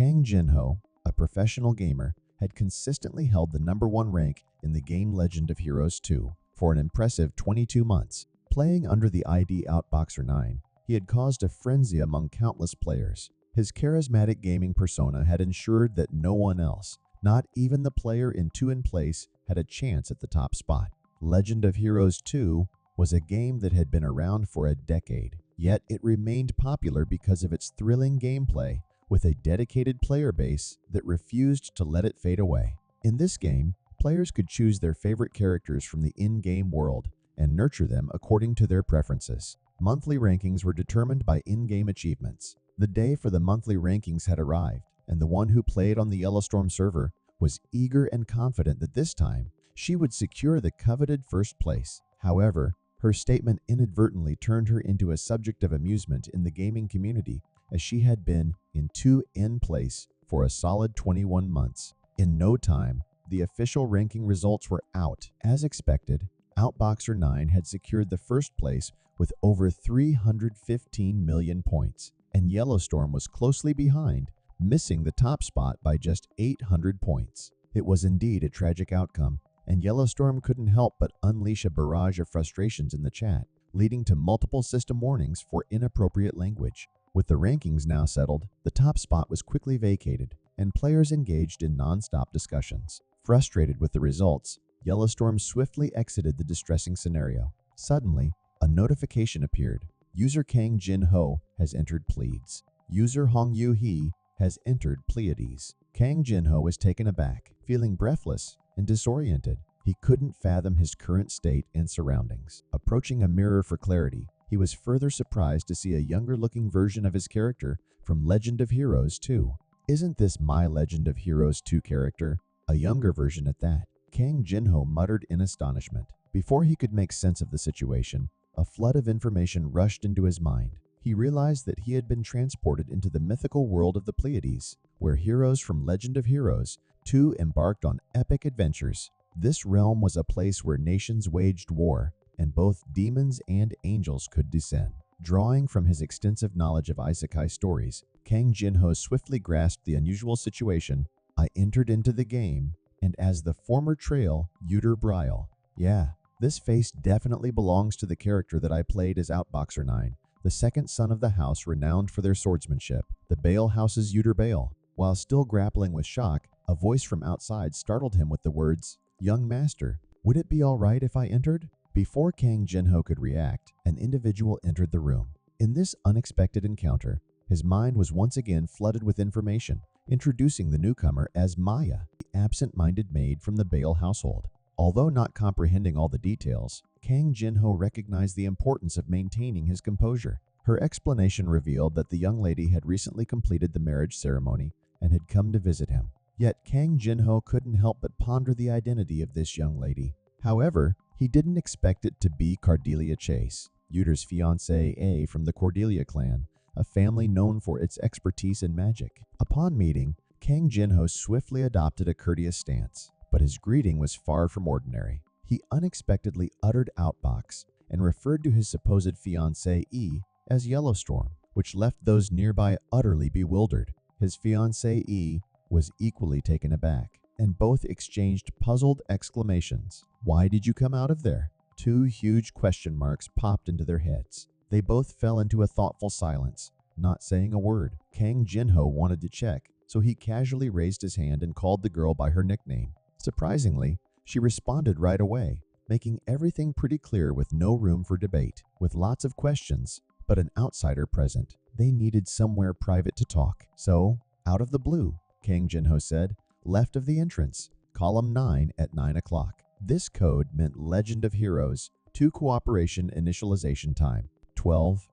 Kang Jinho, a professional gamer, had consistently held the #1 rank in the game Legend of Heroes 2 for an impressive 22 months. Playing under the ID Outboxer 9, he had caused a frenzy among countless players. His charismatic gaming persona had ensured that no one else, not even the player in 2 in place, had a chance at the top spot. Legend of Heroes 2 was a game that had been around for a decade, yet it remained popular because of its thrilling gameplay, with a dedicated player base that refused to let it fade away. In this game, players could choose their favorite characters from the in-game world and nurture them according to their preferences. Monthly rankings were determined by in-game achievements. The day for the monthly rankings had arrived, and the one who played on the Yellowstorm server was eager and confident that this time she would secure the coveted first place. However, her statement inadvertently turned her into a subject of amusement in the gaming community, as she had been in 2 in place for a solid 21 months. In no time, the official ranking results were out. As expected, Outboxer 9 had secured the first place with over 315 million points, and Yellowstorm was closely behind, missing the top spot by just 800 points. It was indeed a tragic outcome, and Yellowstorm couldn't help but unleash a barrage of frustrations in the chat, leading to multiple system warnings for inappropriate language. With the rankings now settled, the top spot was quickly vacated, and players engaged in non-stop discussions. Frustrated with the results, Yellowstorm swiftly exited the distressing scenario. Suddenly, a notification appeared. User Kang Jinho has entered Pleiades. User Yuhee has entered Pleiades. Kang Jinho was taken aback, feeling breathless and disoriented. He couldn't fathom his current state and surroundings. Approaching a mirror for clarity, he was further surprised to see a younger-looking version of his character from Legend of Heroes 2. Isn't this my Legend of Heroes 2 character? A younger version at that. Kang Jinho muttered in astonishment. Before he could make sense of the situation, a flood of information rushed into his mind. He realized that he had been transported into the mythical world of the Pleiades, where heroes from Legend of Heroes 2 embarked on epic adventures. This realm was a place where nations waged war, and both demons and angels could descend. Drawing from his extensive knowledge of isekai stories, Kang Jinho swiftly grasped the unusual situation. I entered into the game, and as the former trail, Uter Brile. Yeah, this face definitely belongs to the character that I played as Outboxer 9, the second son of the house renowned for their swordsmanship, the Bale House's Uter Bale. While still grappling with shock, a voice from outside startled him with the words, "Young master, would it be all right if I entered?" Before Kang Jinho could react, an individual entered the room. In this unexpected encounter, his mind was once again flooded with information, introducing the newcomer as Maya, the absent-minded maid from the Bale household. Although not comprehending all the details, Kang Jinho recognized the importance of maintaining his composure. Her explanation revealed that the young lady had recently completed the marriage ceremony and had come to visit him. Yet Kang Jinho couldn't help but ponder the identity of this young lady. However, he didn't expect it to be Cordelia Chase, Uter's fiancée from the Cordelia clan, a family known for its expertise in magic. Upon meeting, Kang Jinho swiftly adopted a courteous stance, but his greeting was far from ordinary. He unexpectedly uttered Outbox and referred to his supposed fiancée as Yellowstorm, which left those nearby utterly bewildered. His fiancée was equally taken aback, and both exchanged puzzled exclamations. "Why did you come out of there?" 2 huge question marks popped into their heads. They both fell into a thoughtful silence, not saying a word. Kang Jinho wanted to check, so he casually raised his hand and called the girl by her nickname. Surprisingly, she responded right away, making everything pretty clear with no room for debate. With lots of questions, but an outsider present, they needed somewhere private to talk. So, out of the blue, Kang Jinho said, "Left of the entrance, column 9 at 9 o'clock. This code meant Legend of Heroes 2 cooperation initialization time, 12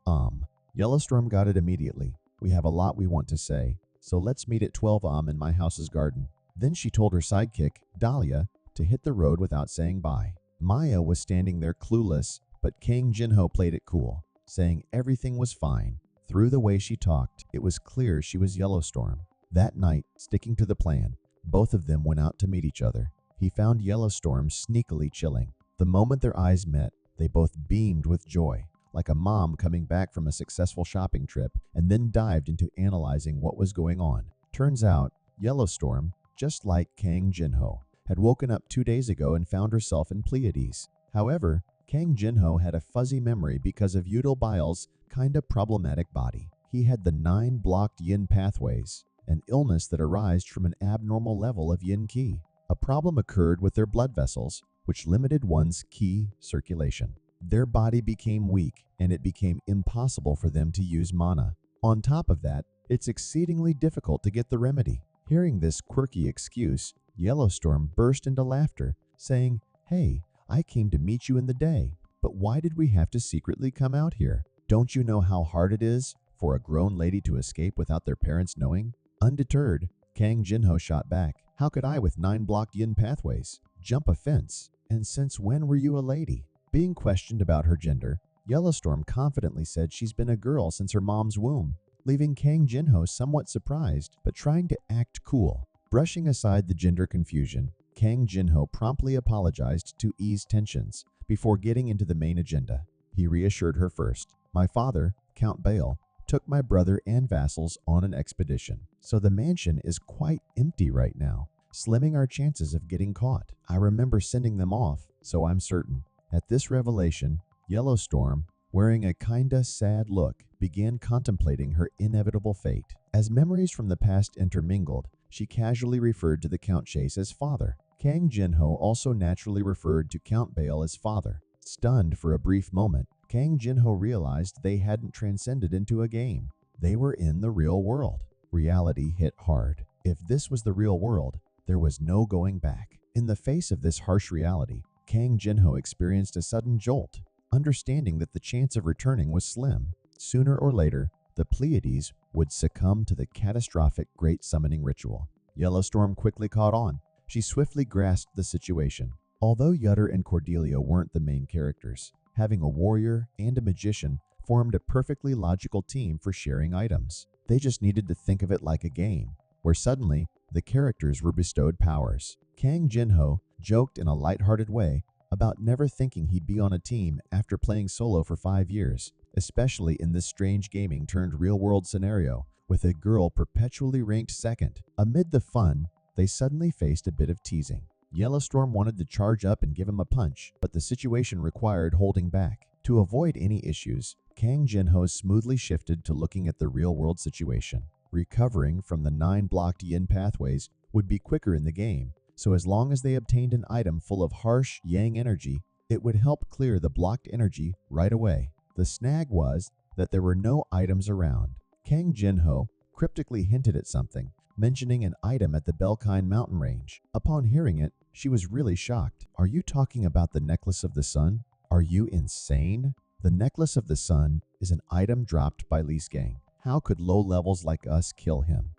Yellowstorm got it immediately. "We have a lot we want to say, so let's meet at 12 in my house's garden." Then she told her sidekick, Dahlia, to hit the road without saying bye. Maya was standing there clueless, but Kang Jinho played it cool, saying everything was fine. Through the way she talked, it was clear she was Yellowstorm. That night, sticking to the plan, both of them went out to meet each other. He found Yellowstorm sneakily chilling. The moment their eyes met, they both beamed with joy, like a mom coming back from a successful shopping trip, and then dived into analyzing what was going on. Turns out, Yellowstorm, just like Kang Jinho, had woken up 2 days ago and found herself in Pleiades. However, Kang Jinho had a fuzzy memory because of Udal Bile's kinda problematic body. He had the 9 blocked yin pathways, an illness that arises from an abnormal level of yin qi. A problem occurred with their blood vessels, which limited one's qi circulation. Their body became weak, and it became impossible for them to use mana. On top of that, it's exceedingly difficult to get the remedy. Hearing this quirky excuse, Yellowstorm burst into laughter, saying, "Hey, I came to meet you in the day, but why did we have to secretly come out here? Don't you know how hard it is for a grown lady to escape without their parents knowing?" Undeterred, Kang Jinho shot back, "How could I with 9 blocked yin pathways jump a fence? And since when were you a lady?" Being questioned about her gender, Yellowstorm confidently said she's been a girl since her mom's womb, leaving Kang Jinho somewhat surprised but trying to act cool. Brushing aside the gender confusion, Kang Jinho promptly apologized to ease tensions before getting into the main agenda. He reassured her first, "My father, Count Bale, took my brother and vassals on an expedition, so the mansion is quite empty right now, slimming our chances of getting caught. I remember sending them off, so I'm certain." At this revelation, Yellowstorm, wearing a kinda sad look, began contemplating her inevitable fate. As memories from the past intermingled, she casually referred to the Count Chase as father. Kang Jinho also naturally referred to Count Bale as father. Stunned for a brief moment, Kang Jinho realized they hadn't transcended into a game. They were in the real world. Reality hit hard. If this was the real world, there was no going back. In the face of this harsh reality, Kang Jinho experienced a sudden jolt, understanding that the chance of returning was slim. Sooner or later, the Pleiades would succumb to the catastrophic Great Summoning Ritual. Yellowstorm quickly caught on. She swiftly grasped the situation. Although Yutter and Cordelia weren't the main characters, having a warrior and a magician formed a perfectly logical team for sharing items. They just needed to think of it like a game, where suddenly the characters were bestowed powers. Kang Jinho joked in a lighthearted way about never thinking he'd be on a team after playing solo for 5 years, especially in this strange gaming turned real-world scenario with a girl perpetually ranked second. Amid the fun, they suddenly faced a bit of teasing. Yellowstorm wanted to charge up and give him a punch, but the situation required holding back. To avoid any issues, Kang Jinho smoothly shifted to looking at the real-world situation. Recovering from the 9 blocked yin pathways would be quicker in the game, so as long as they obtained an item full of harsh yang energy, it would help clear the blocked energy right away. The snag was that there were no items around. Kang Jinho cryptically hinted at something, mentioning an item at the Belkine mountain range. Upon hearing it, she was really shocked. "Are you talking about the Necklace of the Sun? Are you insane? The Necklace of the Sun is an item dropped by Gang. How could low levels like us kill him?"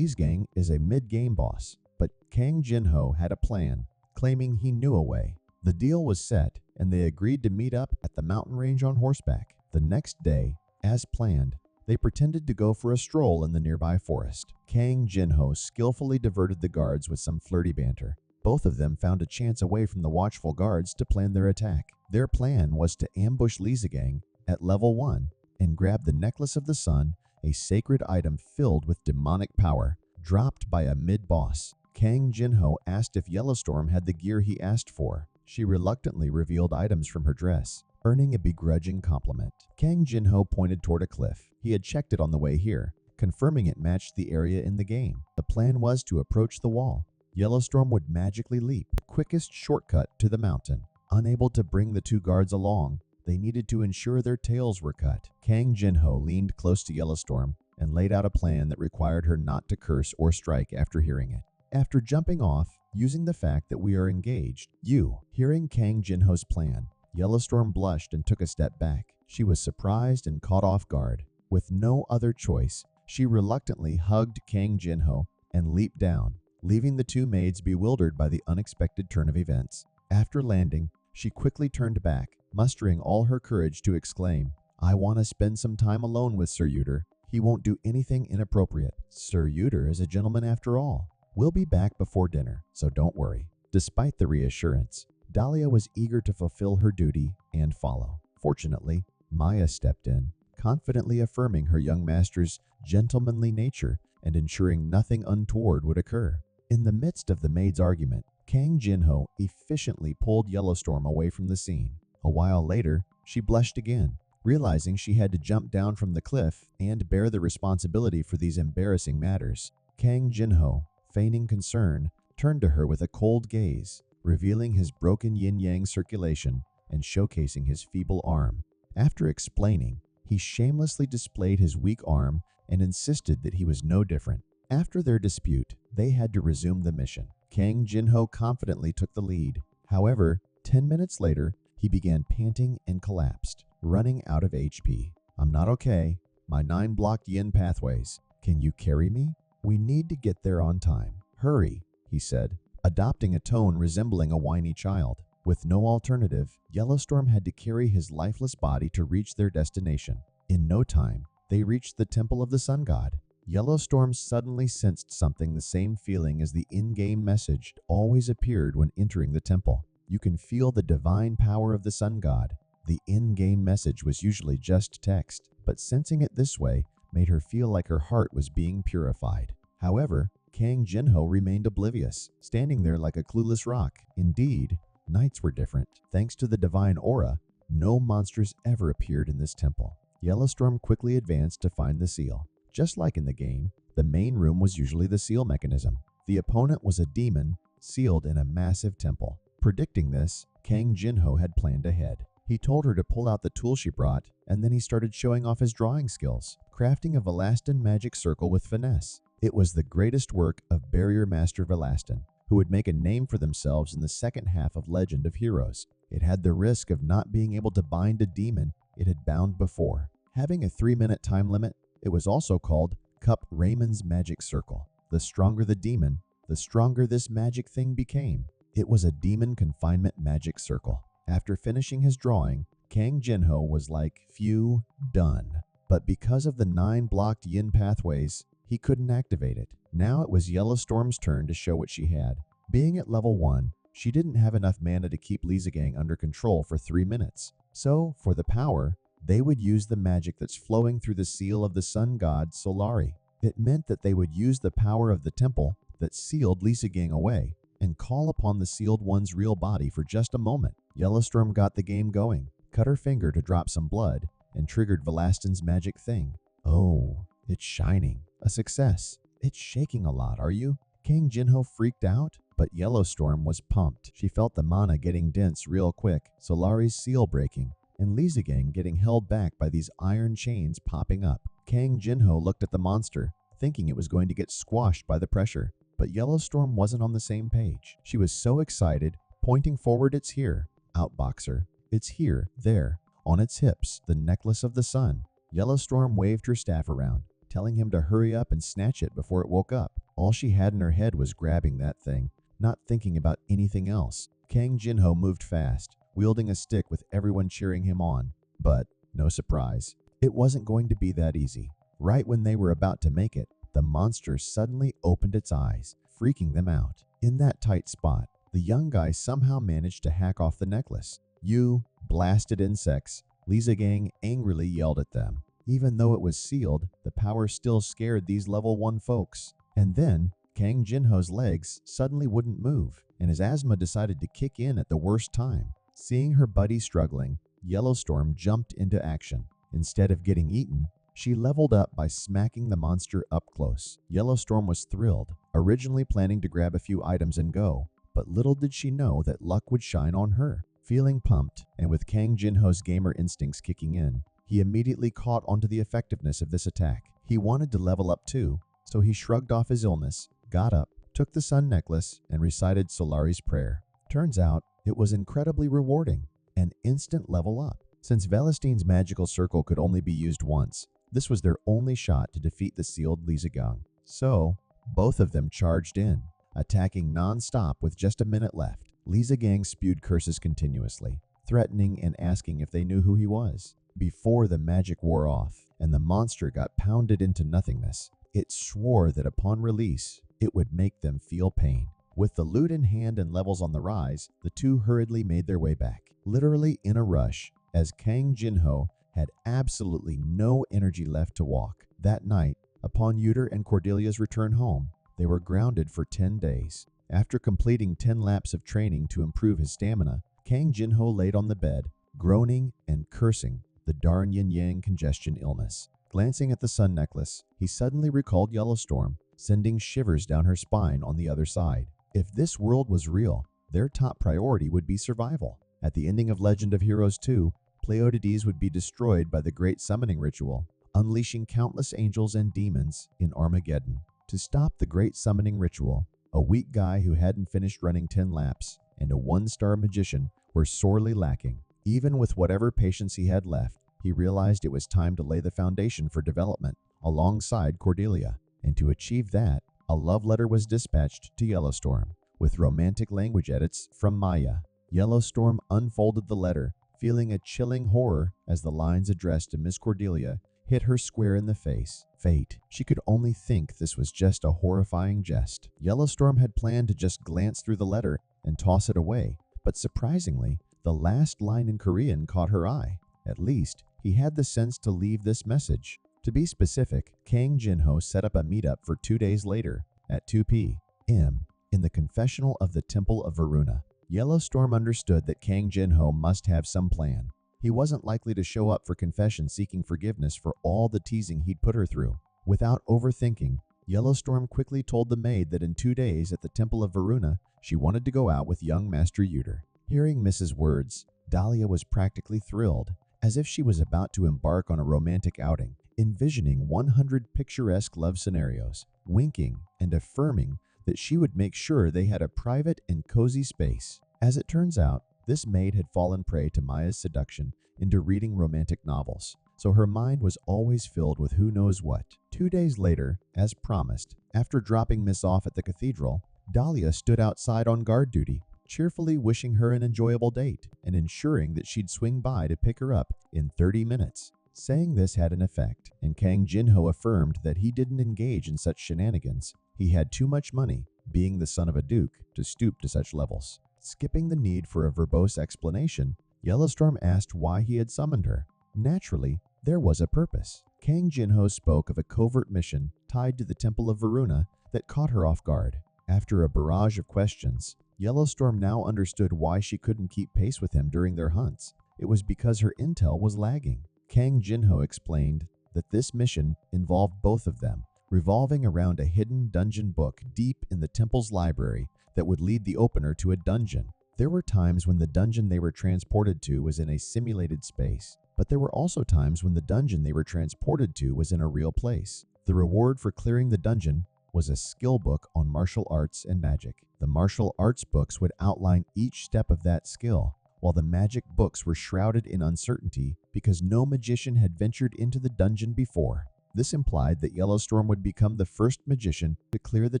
Gang is a mid-game boss, but Kang Jinho had a plan, claiming he knew a way. The deal was set, and they agreed to meet up at the mountain range on horseback. The next day, as planned, they pretended to go for a stroll in the nearby forest. Kang Jinho skillfully diverted the guards with some flirty banter. Both of them found a chance away from the watchful guards to plan their attack. Their plan was to ambush Gang at level 1 and grab the Necklace of the Sun, a sacred item filled with demonic power, dropped by a mid-boss. Kang Jinho asked if Yellowstorm had the gear he asked for. She reluctantly revealed items from her dress, earning a begrudging compliment. Kang Jinho pointed toward a cliff. He had checked it on the way here, confirming it matched the area in the game. The plan was to approach the wall. Yellowstorm would magically leap, the quickest shortcut to the mountain. Unable to bring the 2 guards along, they needed to ensure their tails were cut. Kang Jinho leaned close to Yellowstorm and laid out a plan that required her not to curse or strike after hearing it. After jumping off, using the fact that we are engaged, hearing Kang Jinho's plan, Yellowstorm blushed and took a step back. She was surprised and caught off guard. With no other choice, she reluctantly hugged Kang Jinho and leaped down, leaving the 2 maids bewildered by the unexpected turn of events. After landing, she quickly turned back, mustering all her courage to exclaim, "I want to spend some time alone with Sir Yutter. He won't do anything inappropriate. Sir Yutter is a gentleman after all. We'll be back before dinner, so don't worry." Despite the reassurance, Dahlia was eager to fulfill her duty and follow. Fortunately, Maya stepped in, confidently affirming her young master's gentlemanly nature and ensuring nothing untoward would occur. In the midst of the maid's argument, Kang Jinho efficiently pulled Yellowstorm away from the scene. A while later, she blushed again, realizing she had to jump down from the cliff and bear the responsibility for these embarrassing matters. Kang Jinho, feigning concern, turned to her with a cold gaze, revealing his broken yin-yang circulation and showcasing his feeble arm. After explaining, he shamelessly displayed his weak arm and insisted that he was no different. After their dispute, they had to resume the mission. Kang Jinho confidently took the lead. However, 10 minutes later, he began panting and collapsed, running out of HP. "I'm not okay. My 9 blocked yin pathways. Can you carry me? We need to get there on time. Hurry," he said, adopting a tone resembling a whiny child. With no alternative, Yellowstorm had to carry his lifeless body to reach their destination. In no time, they reached the Temple of the Sun God. Yellowstorm suddenly sensed something, the same feeling as the in-game message always appeared when entering the temple. You can feel the divine power of the Sun God. The in-game message was usually just text, but sensing it this way made her feel like her heart was being purified. However, Kang Jinho remained oblivious, standing there like a clueless rock. Indeed, nights were different. Thanks to the divine aura, no monsters ever appeared in this temple. Yellowstorm quickly advanced to find the seal. Just like in the game, the main room was usually the seal mechanism. The opponent was a demon sealed in a massive temple. Predicting this, Kang Jinho had planned ahead. He told her to pull out the tool she brought, and then he started showing off his drawing skills, crafting a Velastin magic circle with finesse. It was the greatest work of barrier master Velastin, who would make a name for themselves in the second half of Legend of Heroes. It had the risk of not being able to bind a demon it had bound before. Having a 3-minute time limit, it was also called Cup Raymond's Magic Circle. The stronger the demon, the stronger this magic thing became. It was a demon confinement magic circle. After finishing his drawing, Kang Jinho was like, phew, done. But because of the 9 blocked yin pathways, he couldn't activate it. Now it was Yellowstorm's turn to show what she had. Being at level 1, she didn't have enough mana to keep Lizagang under control for 3 minutes. So, for the power, they would use the magic that's flowing through the seal of the sun god Solari. It meant that they would use the power of the temple that sealed Lizagang away and call upon the sealed one's real body for just a moment. Yellowstorm got the game going, cut her finger to drop some blood, and triggered Velastin's magic thing. "Oh, it's shining. A success. It's shaking a lot, are you?" Kang Jinho freaked out, but Yellowstorm was pumped. She felt the mana getting dense real quick, Solari's seal breaking, and Lizagang getting held back by these iron chains popping up. Kang Jinho looked at the monster, thinking it was going to get squashed by the pressure, but Yellowstorm wasn't on the same page. She was so excited, pointing forward. "It's here, Outboxer. It's here, there, on its hips, the necklace of the sun." Yellowstorm waved her staff around, telling him to hurry up and snatch it before it woke up. All she had in her head was grabbing that thing, not thinking about anything else. Kang Jinho moved fast, wielding a stick with everyone cheering him on. But, no surprise, it wasn't going to be that easy. Right when they were about to make it, the monster suddenly opened its eyes, freaking them out. In that tight spot, the young guy somehow managed to hack off the necklace. "You blasted insects," Lizagang angrily yelled at them. Even though it was sealed, the power still scared these level 1 folks. And then, Kang Jinho's legs suddenly wouldn't move, and his asthma decided to kick in at the worst time. Seeing her buddy struggling, Yellowstorm jumped into action. Instead of getting eaten, she leveled up by smacking the monster up close. Yellowstorm was thrilled, originally planning to grab a few items and go, but little did she know that luck would shine on her. Feeling pumped, and with Kang Jinho's gamer instincts kicking in, he immediately caught onto the effectiveness of this attack. He wanted to level up too, so he shrugged off his illness, got up, took the sun necklace, and recited Solari's prayer. Turns out, it was incredibly rewarding, an instant level up. Since Velastin's magical circle could only be used once, this was their only shot to defeat the sealed Lizagang. So, both of them charged in, attacking non-stop with just a minute left. Lizagang spewed curses continuously, threatening and asking if they knew who he was. Before the magic wore off and the monster got pounded into nothingness, it swore that upon release, it would make them feel pain. With the loot in hand and levels on the rise, the two hurriedly made their way back, literally in a rush, as Kang Jinho had absolutely no energy left to walk. That night, Upon Yuhee and Cordelia's return home, they were grounded for 10 days. After completing 10 laps of training to improve his stamina, Kang Jinho laid on the bed, groaning and cursing the darn yin-yang congestion illness. Glancing at the sun necklace, he suddenly recalled Yellowstorm, sending shivers down her spine on the other side. If this world was real, their top priority would be survival. At the ending of Legend of Heroes 2, Pleiadies would be destroyed by the Great Summoning Ritual, unleashing countless angels and demons in Armageddon. To stop the Great Summoning Ritual, a weak guy who hadn't finished running 10 laps and a one-star magician were sorely lacking. Even with whatever patience he had left, he realized it was time to lay the foundation for development alongside Cordelia. And to achieve that, a love letter was dispatched to Yellowstorm, with romantic language edits from Maya. Yellowstorm unfolded the letter, feeling a chilling horror as the lines addressed to Miss Cordelia hit her square in the face. Fate. She could only think this was just a horrifying jest. Yellowstorm had planned to just glance through the letter and toss it away, but surprisingly, the last line in Korean caught her eye. At least, he had the sense to leave this message. To be specific, Kang Jinho set up a meetup for 2 days later at 2 p.m. in the confessional of the Temple of Varuna. Yellowstorm understood that Kang Jinho must have some plan. He wasn't likely to show up for confession seeking forgiveness for all the teasing he'd put her through. Without overthinking, Yellowstorm quickly told the maid that in 2 days at the Temple of Varuna, she wanted to go out with young Master Yuhee. Hearing Mrs. Words, Dahlia was practically thrilled, as if she was about to embark on a romantic outing, envisioning 100 picturesque love scenarios, winking and affirming that she would make sure they had a private and cozy space. As it turns out, this maid had fallen prey to Maya's seduction into reading romantic novels, so her mind was always filled with who knows what. 2 days later, as promised, after dropping Miss off at the cathedral, Dahlia stood outside on guard duty, cheerfully wishing her an enjoyable date and ensuring that she'd swing by to pick her up in 30 minutes. Saying this had an effect, and Kang Jinho affirmed that he didn't engage in such shenanigans. He had too much money, being the son of a duke, to stoop to such levels. Skipping the need for a verbose explanation, Yellowstorm asked why he had summoned her. Naturally, there was a purpose. Kang Jinho spoke of a covert mission tied to the Temple of Varuna that caught her off guard. After a barrage of questions, Yellowstorm now understood why she couldn't keep pace with him during their hunts. It was because her intel was lagging. Kang Jinho explained that this mission involved both of them, revolving around a hidden dungeon book deep in the temple's library that would lead the opener to a dungeon. There were times when the dungeon they were transported to was in a simulated space, but there were also times when the dungeon they were transported to was in a real place. The reward for clearing the dungeon was a skill book on martial arts and magic. The martial arts books would outline each step of that skill, while the magic books were shrouded in uncertainty because no magician had ventured into the dungeon before. This implied that Yellowstorm would become the first magician to clear the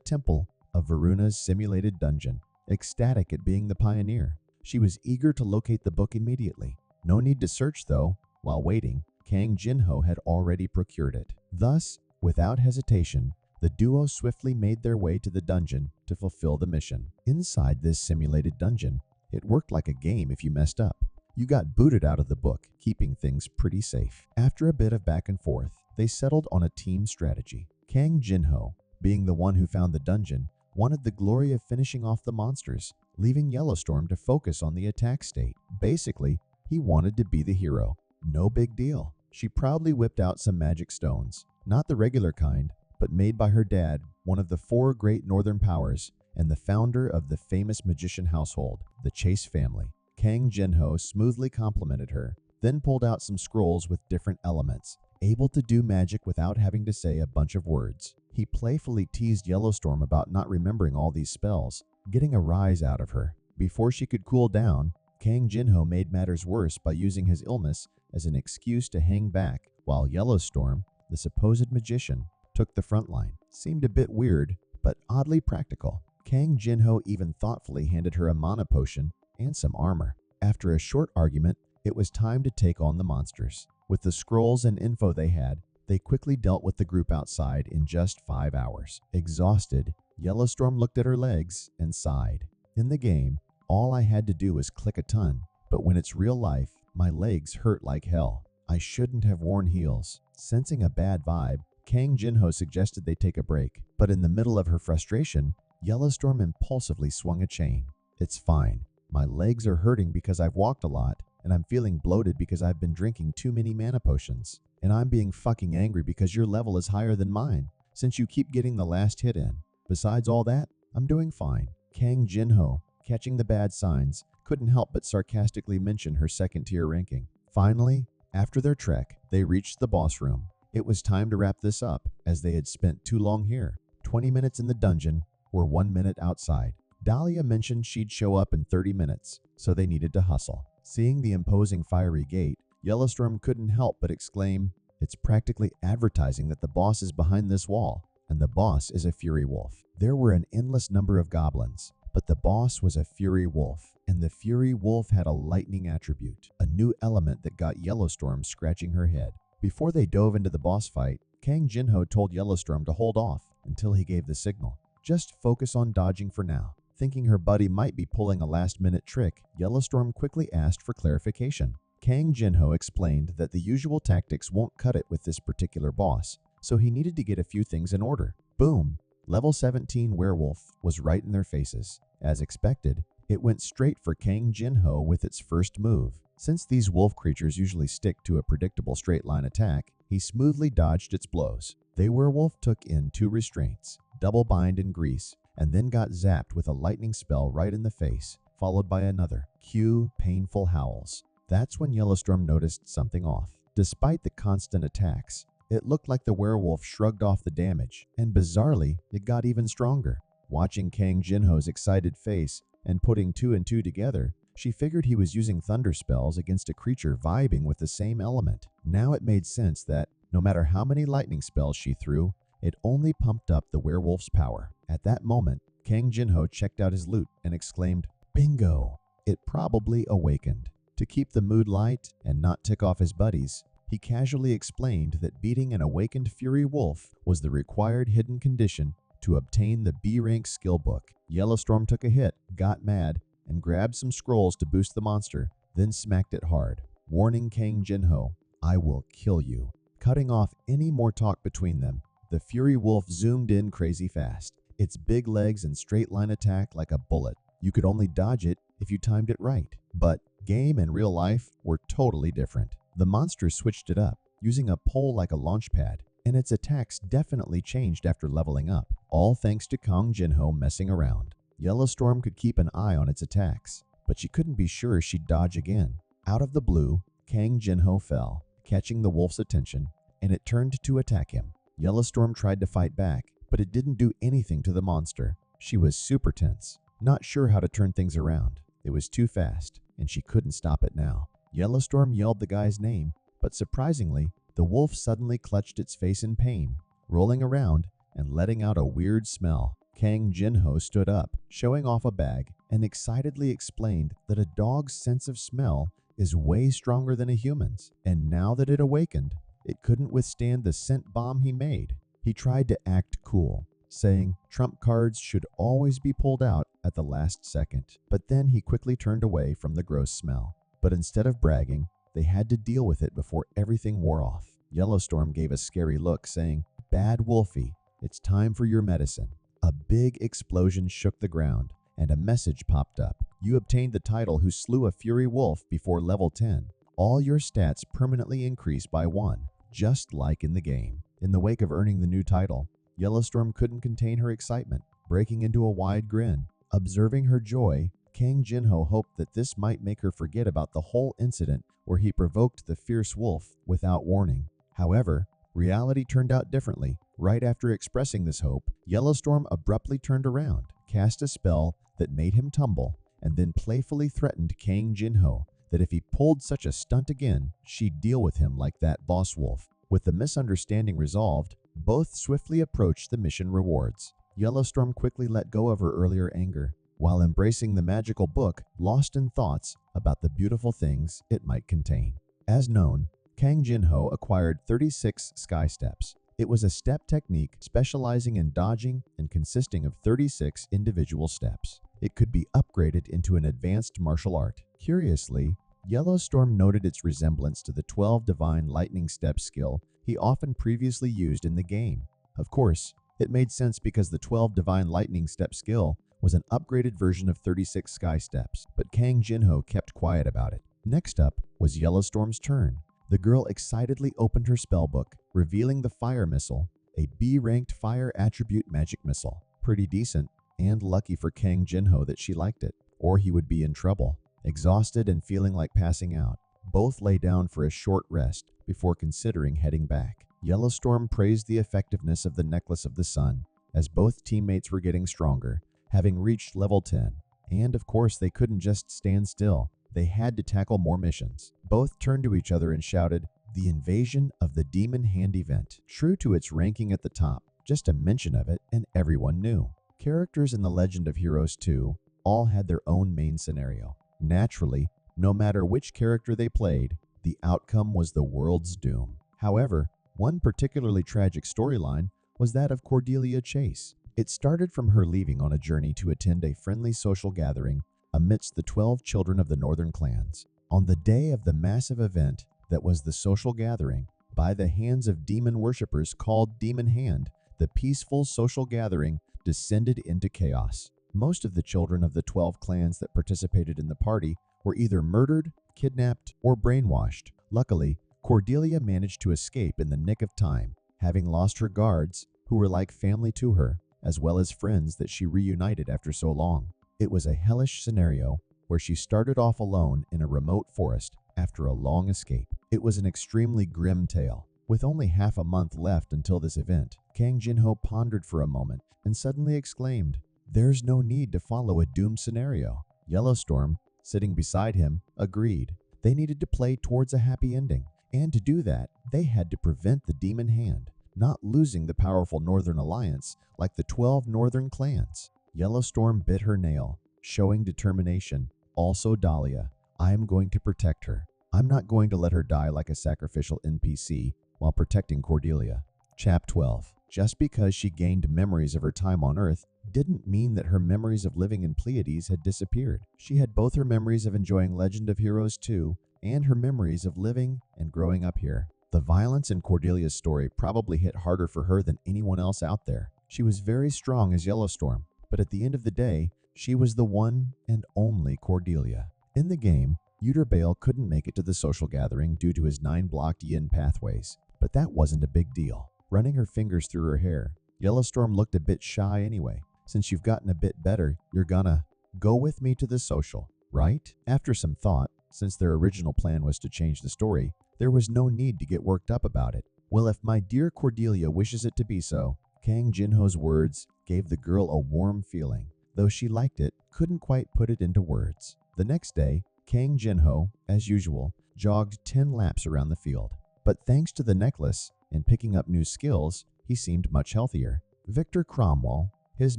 Temple of Varuna's simulated dungeon. Ecstatic at being the pioneer, she was eager to locate the book immediately. No need to search though. While waiting, Kang Jinho had already procured it. Thus, without hesitation, the duo swiftly made their way to the dungeon to fulfill the mission. Inside this simulated dungeon, it worked like a game if you messed up. You got booted out of the book, keeping things pretty safe. After a bit of back and forth, they settled on a team strategy. Kang Jinho, being the one who found the dungeon, wanted the glory of finishing off the monsters, leaving Yellowstorm to focus on the attack state. Basically, he wanted to be the hero. No big deal. She proudly whipped out some magic stones, not the regular kind, but made by her dad, one of the 4 great northern powers, and the founder of the famous magician household, the Chase family. Kang Jinho smoothly complimented her, then pulled out some scrolls with different elements, able to do magic without having to say a bunch of words. He playfully teased Yellowstorm about not remembering all these spells, getting a rise out of her. Before she could cool down, Kang Jinho made matters worse by using his illness as an excuse to hang back, while Yellowstorm, the supposed magician, took the front line. Seemed a bit weird, but oddly practical. Kang Jinho even thoughtfully handed her a mana potion and some armor. After a short argument, it was time to take on the monsters. With the scrolls and info they had, they quickly dealt with the group outside in just 5 hours. Exhausted, Yellowstorm looked at her legs and sighed. In the game, all I had to do was click a ton, but when it's real life, my legs hurt like hell. I shouldn't have worn heels. Sensing a bad vibe, Kang Jinho suggested they take a break, but in the middle of her frustration, Yellowstorm impulsively swung a chain. "It's fine. My legs are hurting because I've walked a lot, and I'm feeling bloated because I've been drinking too many mana potions. And I'm being fucking angry because your level is higher than mine, since you keep getting the last hit in. Besides all that, I'm doing fine." Kang Jinho, catching the bad signs, couldn't help but sarcastically mention her second-tier ranking. Finally, after their trek, they reached the boss room. It was time to wrap this up, as they had spent too long here. 20 minutes in the dungeon, or 1 minute outside. Dahlia mentioned she'd show up in 30 minutes, so they needed to hustle. Seeing the imposing fiery gate, Yellowstorm couldn't help but exclaim, "It's practically advertising that the boss is behind this wall, and the boss is a fury wolf." There were an endless number of goblins, but the boss was a fury wolf, and the fury wolf had a lightning attribute, a new element that got Yellowstorm scratching her head. Before they dove into the boss fight, Kang Jinho told Yellowstorm to hold off until he gave the signal. Just focus on dodging for now. Thinking her buddy might be pulling a last-minute trick, Yellowstorm quickly asked for clarification. Kang Jinho explained that the usual tactics won't cut it with this particular boss, so he needed to get a few things in order. Boom! Level 17 werewolf was right in their faces. As expected, it went straight for Kang Jinho with its first move. Since these wolf creatures usually stick to a predictable straight-line attack, he smoothly dodged its blows. The werewolf took in 2 restraints, double bind and grease, and then got zapped with a lightning spell right in the face, followed by another. Cue painful howls. That's when Yellowstorm noticed something off. Despite the constant attacks, it looked like the werewolf shrugged off the damage, and bizarrely, it got even stronger. Watching Kang Jinho's excited face and putting 2 and 2 together, she figured he was using thunder spells against a creature vibing with the same element. Now it made sense that, no matter how many lightning spells she threw, it only pumped up the werewolf's power. At that moment, Kang Jinho checked out his loot and exclaimed, "Bingo!" It probably awakened. To keep the mood light and not tick off his buddies, he casually explained that beating an awakened fury wolf was the required hidden condition to obtain the B-rank skill book. Yellowstorm took a hit, got mad, and grabbed some scrolls to boost the monster, then smacked it hard, warning Kang Jinho, "I will kill you." Cutting off any more talk between them, the fury wolf zoomed in crazy fast, its big legs and straight line attack like a bullet. You could only dodge it if you timed it right. But game and real life were totally different. The monster switched it up, using a pole like a launch pad, and its attacks definitely changed after leveling up, all thanks to Kang Jinho messing around. Yellowstorm could keep an eye on its attacks, but she couldn't be sure she'd dodge again. Out of the blue, Kang Jinho fell, catching the wolf's attention, and it turned to attack him. Yellowstorm tried to fight back, but it didn't do anything to the monster. She was super tense, not sure how to turn things around. It was too fast, and she couldn't stop it now. Yellowstorm yelled the guy's name, but surprisingly, the wolf suddenly clutched its face in pain, rolling around and letting out a weird smell. Kang Jinho stood up, showing off a bag, and excitedly explained that a dog's sense of smell is way stronger than a human's, and now that it awakened, it couldn't withstand the scent bomb he made. He tried to act cool, saying trump cards should always be pulled out at the last second, but then he quickly turned away from the gross smell. But instead of bragging, they had to deal with it before everything wore off. Yellowstorm gave a scary look, saying, "Bad Wolfie, it's time for your medicine." A big explosion shook the ground, and a message popped up. "You obtained the title Who Slew a Fury Wolf before level 10. All your stats permanently increase by 1, just like in the game." In the wake of earning the new title, Yellowstorm couldn't contain her excitement, breaking into a wide grin. Observing her joy, Kang Jinho hoped that this might make her forget about the whole incident where he provoked the fierce wolf without warning. However, reality turned out differently. Right after expressing this hope, Yellowstorm abruptly turned around, cast a spell that made him tumble, and then playfully threatened Kang Jinho that if he pulled such a stunt again, she'd deal with him like that boss wolf. With the misunderstanding resolved, both swiftly approached the mission rewards. Yellowstorm quickly let go of her earlier anger, while embracing the magical book, lost in thoughts about the beautiful things it might contain. As known, Kang Jinho acquired 36 sky steps. It was a step technique specializing in dodging and consisting of 36 individual steps. It could be upgraded into an advanced martial art. Curiously, Yellowstorm noted its resemblance to the 12 Divine Lightning Step skill he often previously used in the game. Of course, it made sense because the 12 Divine Lightning Step skill was an upgraded version of 36 Sky Steps, but Kang Jinho kept quiet about it. Next up was Yellowstorm's turn. The girl excitedly opened her spellbook, revealing the Fire Missile, a B-ranked fire attribute magic missile. Pretty decent, and lucky for Kang Jinho that she liked it, or he would be in trouble. Exhausted and feeling like passing out, both lay down for a short rest before considering heading back. Yellowstorm praised the effectiveness of the Necklace of the Sun, as both teammates were getting stronger, having reached level 10. And of course, they couldn't just stand still. They had to tackle more missions. Both turned to each other and shouted, "The invasion of the Demon Hand event." True to its ranking at the top, just a mention of it and everyone knew. Characters in The Legend of Heroes 2 all had their own main scenario. Naturally, no matter which character they played, the outcome was the world's doom. However, one particularly tragic storyline was that of Cordelia Chase. It started from her leaving on a journey to attend a friendly social gathering amidst the 12 children of the Northern clans. On the day of the massive event that was the social gathering, by the hands of demon worshippers called Demon Hand, the peaceful social gathering descended into chaos. Most of the children of the 12 clans that participated in the party were either murdered, kidnapped, or brainwashed. Luckily, Cordelia managed to escape in the nick of time, having lost her guards, who were like family to her, as well as friends that she reunited after so long. It was a hellish scenario where she started off alone in a remote forest after a long escape. It was an extremely grim tale. With only half a month left until this event, Kang Jinho pondered for a moment and suddenly exclaimed, "There's no need to follow a doomed scenario." Yellowstorm, sitting beside him, agreed. They needed to play towards a happy ending, and to do that, they had to prevent the Demon Hand, not losing the powerful Northern Alliance like the 12 Northern clans. Yellowstorm bit her nail, showing determination. "Also, Dahlia, I am going to protect her. I'm not going to let her die like a sacrificial NPC while protecting Cordelia." Chap 12. Just because she gained memories of her time on Earth didn't mean that her memories of living in Pleiades had disappeared. She had both her memories of enjoying Legend of Heroes 2 and her memories of living and growing up here. The violence in Cordelia's story probably hit harder for her than anyone else out there. She was very strong as Yellowstorm, but at the end of the day, she was the one and only Cordelia. In the game, Yutterbale couldn't make it to the social gathering due to his 9 blocked yin pathways, but that wasn't a big deal. Running her fingers through her hair, Yellowstorm looked a bit shy anyway. "Since you've gotten a bit better, you're gonna go with me to the social, right?" After some thought, since their original plan was to change the story, there was no need to get worked up about it. "Well, if my dear Cordelia wishes it to be so," Kang Jinho's words gave the girl a warm feeling. Though she liked it, couldn't quite put it into words. The next day, Kang Jinho, as usual, jogged 10 laps around the field. But thanks to the necklace and picking up new skills, he seemed much healthier. Victor Cromwell, his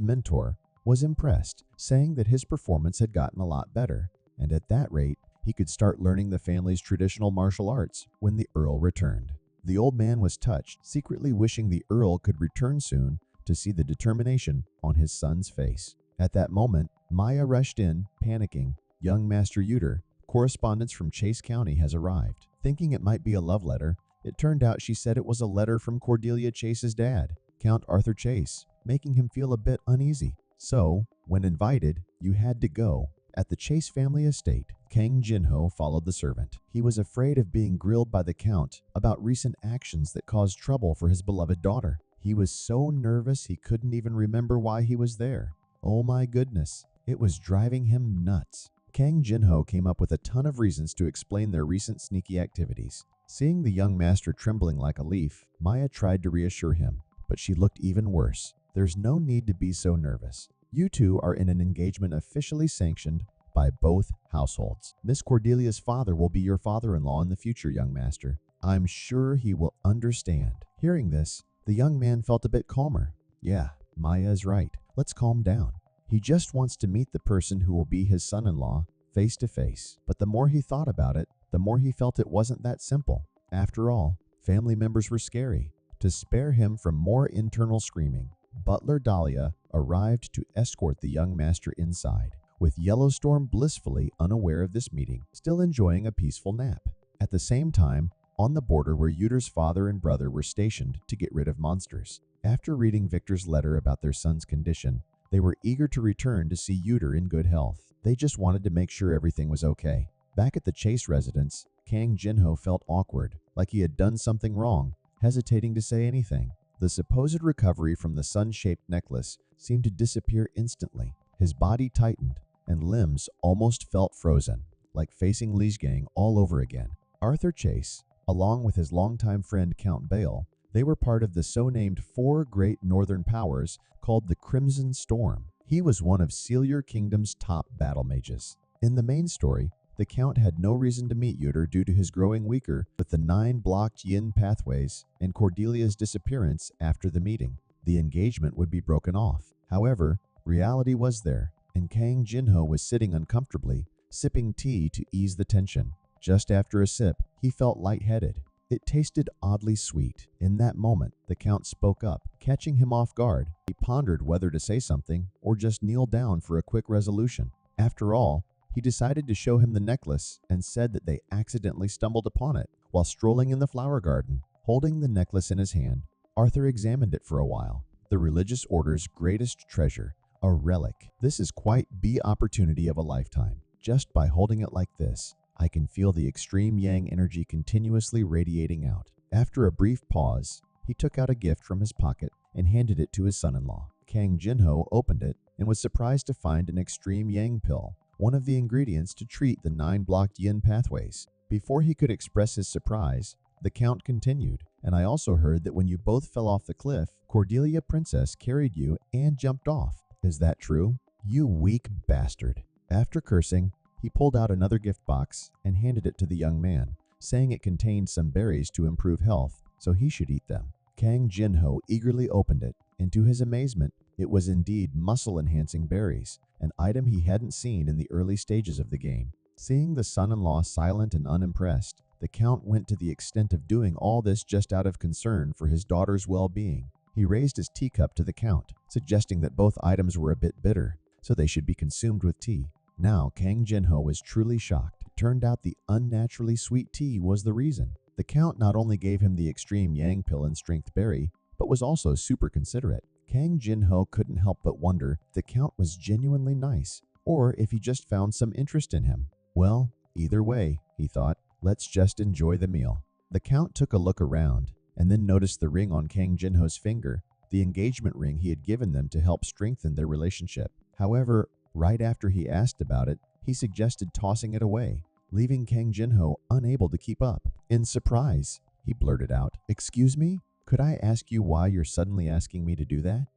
mentor, was impressed, saying that his performance had gotten a lot better, and at that rate, he could start learning the family's traditional martial arts when the Earl returned. The old man was touched, secretly wishing the Earl could return soon to see the determination on his son's face. At that moment, Maya rushed in, panicking. "Young Master Yutter, correspondence from Chase County has arrived." Thinking it might be a love letter, it turned out she said it was a letter from Cordelia Chase's dad, Count Arthur Chase, making him feel a bit uneasy. So, when invited, you had to go. At the Chase family estate, Kang Jinho followed the servant. He was afraid of being grilled by the Count about recent actions that caused trouble for his beloved daughter. He was so nervous he couldn't even remember why he was there. Oh my goodness, it was driving him nuts. Kang Jinho came up with a ton of reasons to explain their recent sneaky activities. Seeing the young master trembling like a leaf, Maya tried to reassure him, but she looked even worse. "There's no need to be so nervous. You two are in an engagement officially sanctioned by both households. Miss Cordelia's father will be your father-in-law in the future, young master. I'm sure he will understand." Hearing this, the young man felt a bit calmer. Yeah, Maya is right. Let's calm down. He just wants to meet the person who will be his son-in-law face to face. But the more he thought about it, the more he felt it wasn't that simple. After all, family members were scary. To spare him from more internal screaming, Butler Dahlia arrived to escort the young master inside. with Yellowstorm blissfully unaware of this meeting, still enjoying a peaceful nap. At the same time, on the border where Yuter's father and brother were stationed to get rid of monsters. After reading Victor's letter about their son's condition, they were eager to return to see Yuter in good health. They just wanted to make sure everything was okay. Back at the Chase residence, Kang Jinho felt awkward, like he had done something wrong, hesitating to say anything. The supposed recovery from the sun-shaped necklace seemed to disappear instantly. His body tightened, and limbs almost felt frozen, like facing Lijiang all over again. Arthur Chase, along with his longtime friend Count Bale, they were part of the so-named four great northern powers called the Crimson Storm. He was one of Sealer Kingdom's top battle mages. In the main story, the Count had no reason to meet Yuter due to his growing weaker with the 9 blocked yin pathways and Cordelia's disappearance after the meeting. The engagement would be broken off. However, reality was there, and Kang Jinho was sitting uncomfortably, sipping tea to ease the tension. Just after a sip, he felt lightheaded. It tasted oddly sweet. In that moment, the Count spoke up, catching him off guard. He pondered whether to say something or just kneel down for a quick resolution. After all, he decided to show him the necklace and said that they accidentally stumbled upon it while strolling in the flower garden. Holding the necklace in his hand, Arthur examined it for a while. The religious order's greatest treasure, a relic. This is quite the opportunity of a lifetime. Just by holding it like this, I can feel the extreme yang energy continuously radiating out. After a brief pause, he took out a gift from his pocket and handed it to his son-in-law. Kang Jinho opened it and was surprised to find an extreme yang pill, one of the ingredients to treat the 9 blocked yin pathways. Before he could express his surprise, the Count continued, "And I also heard that when you both fell off the cliff, Cordelia Princess carried you and jumped off. Is that true? You weak bastard." After cursing, he pulled out another gift box and handed it to the young man, saying it contained some berries to improve health, so he should eat them. Kang Jinho eagerly opened it, and to his amazement, it was indeed muscle-enhancing berries, an item he hadn't seen in the early stages of the game. Seeing the son-in-law silent and unimpressed, the Count went to the extent of doing all this just out of concern for his daughter's well-being. He raised his teacup to the Count, suggesting that both items were a bit bitter, so they should be consumed with tea. Now Kang Jinho was truly shocked. It turned out the unnaturally sweet tea was the reason. The Count not only gave him the extreme yang pill and strength berry, but was also super considerate. Kang Jinho couldn't help but wonder if the Count was genuinely nice, or if he just found some interest in him. Well, either way, he thought, let's just enjoy the meal. The Count took a look around, and then noticed the ring on Kang Jinho's finger, the engagement ring he had given them to help strengthen their relationship. However, right after he asked about it, he suggested tossing it away, leaving Kang Jinho unable to keep up. In surprise, he blurted out, "Excuse me? Could I ask you why you're suddenly asking me to do that?"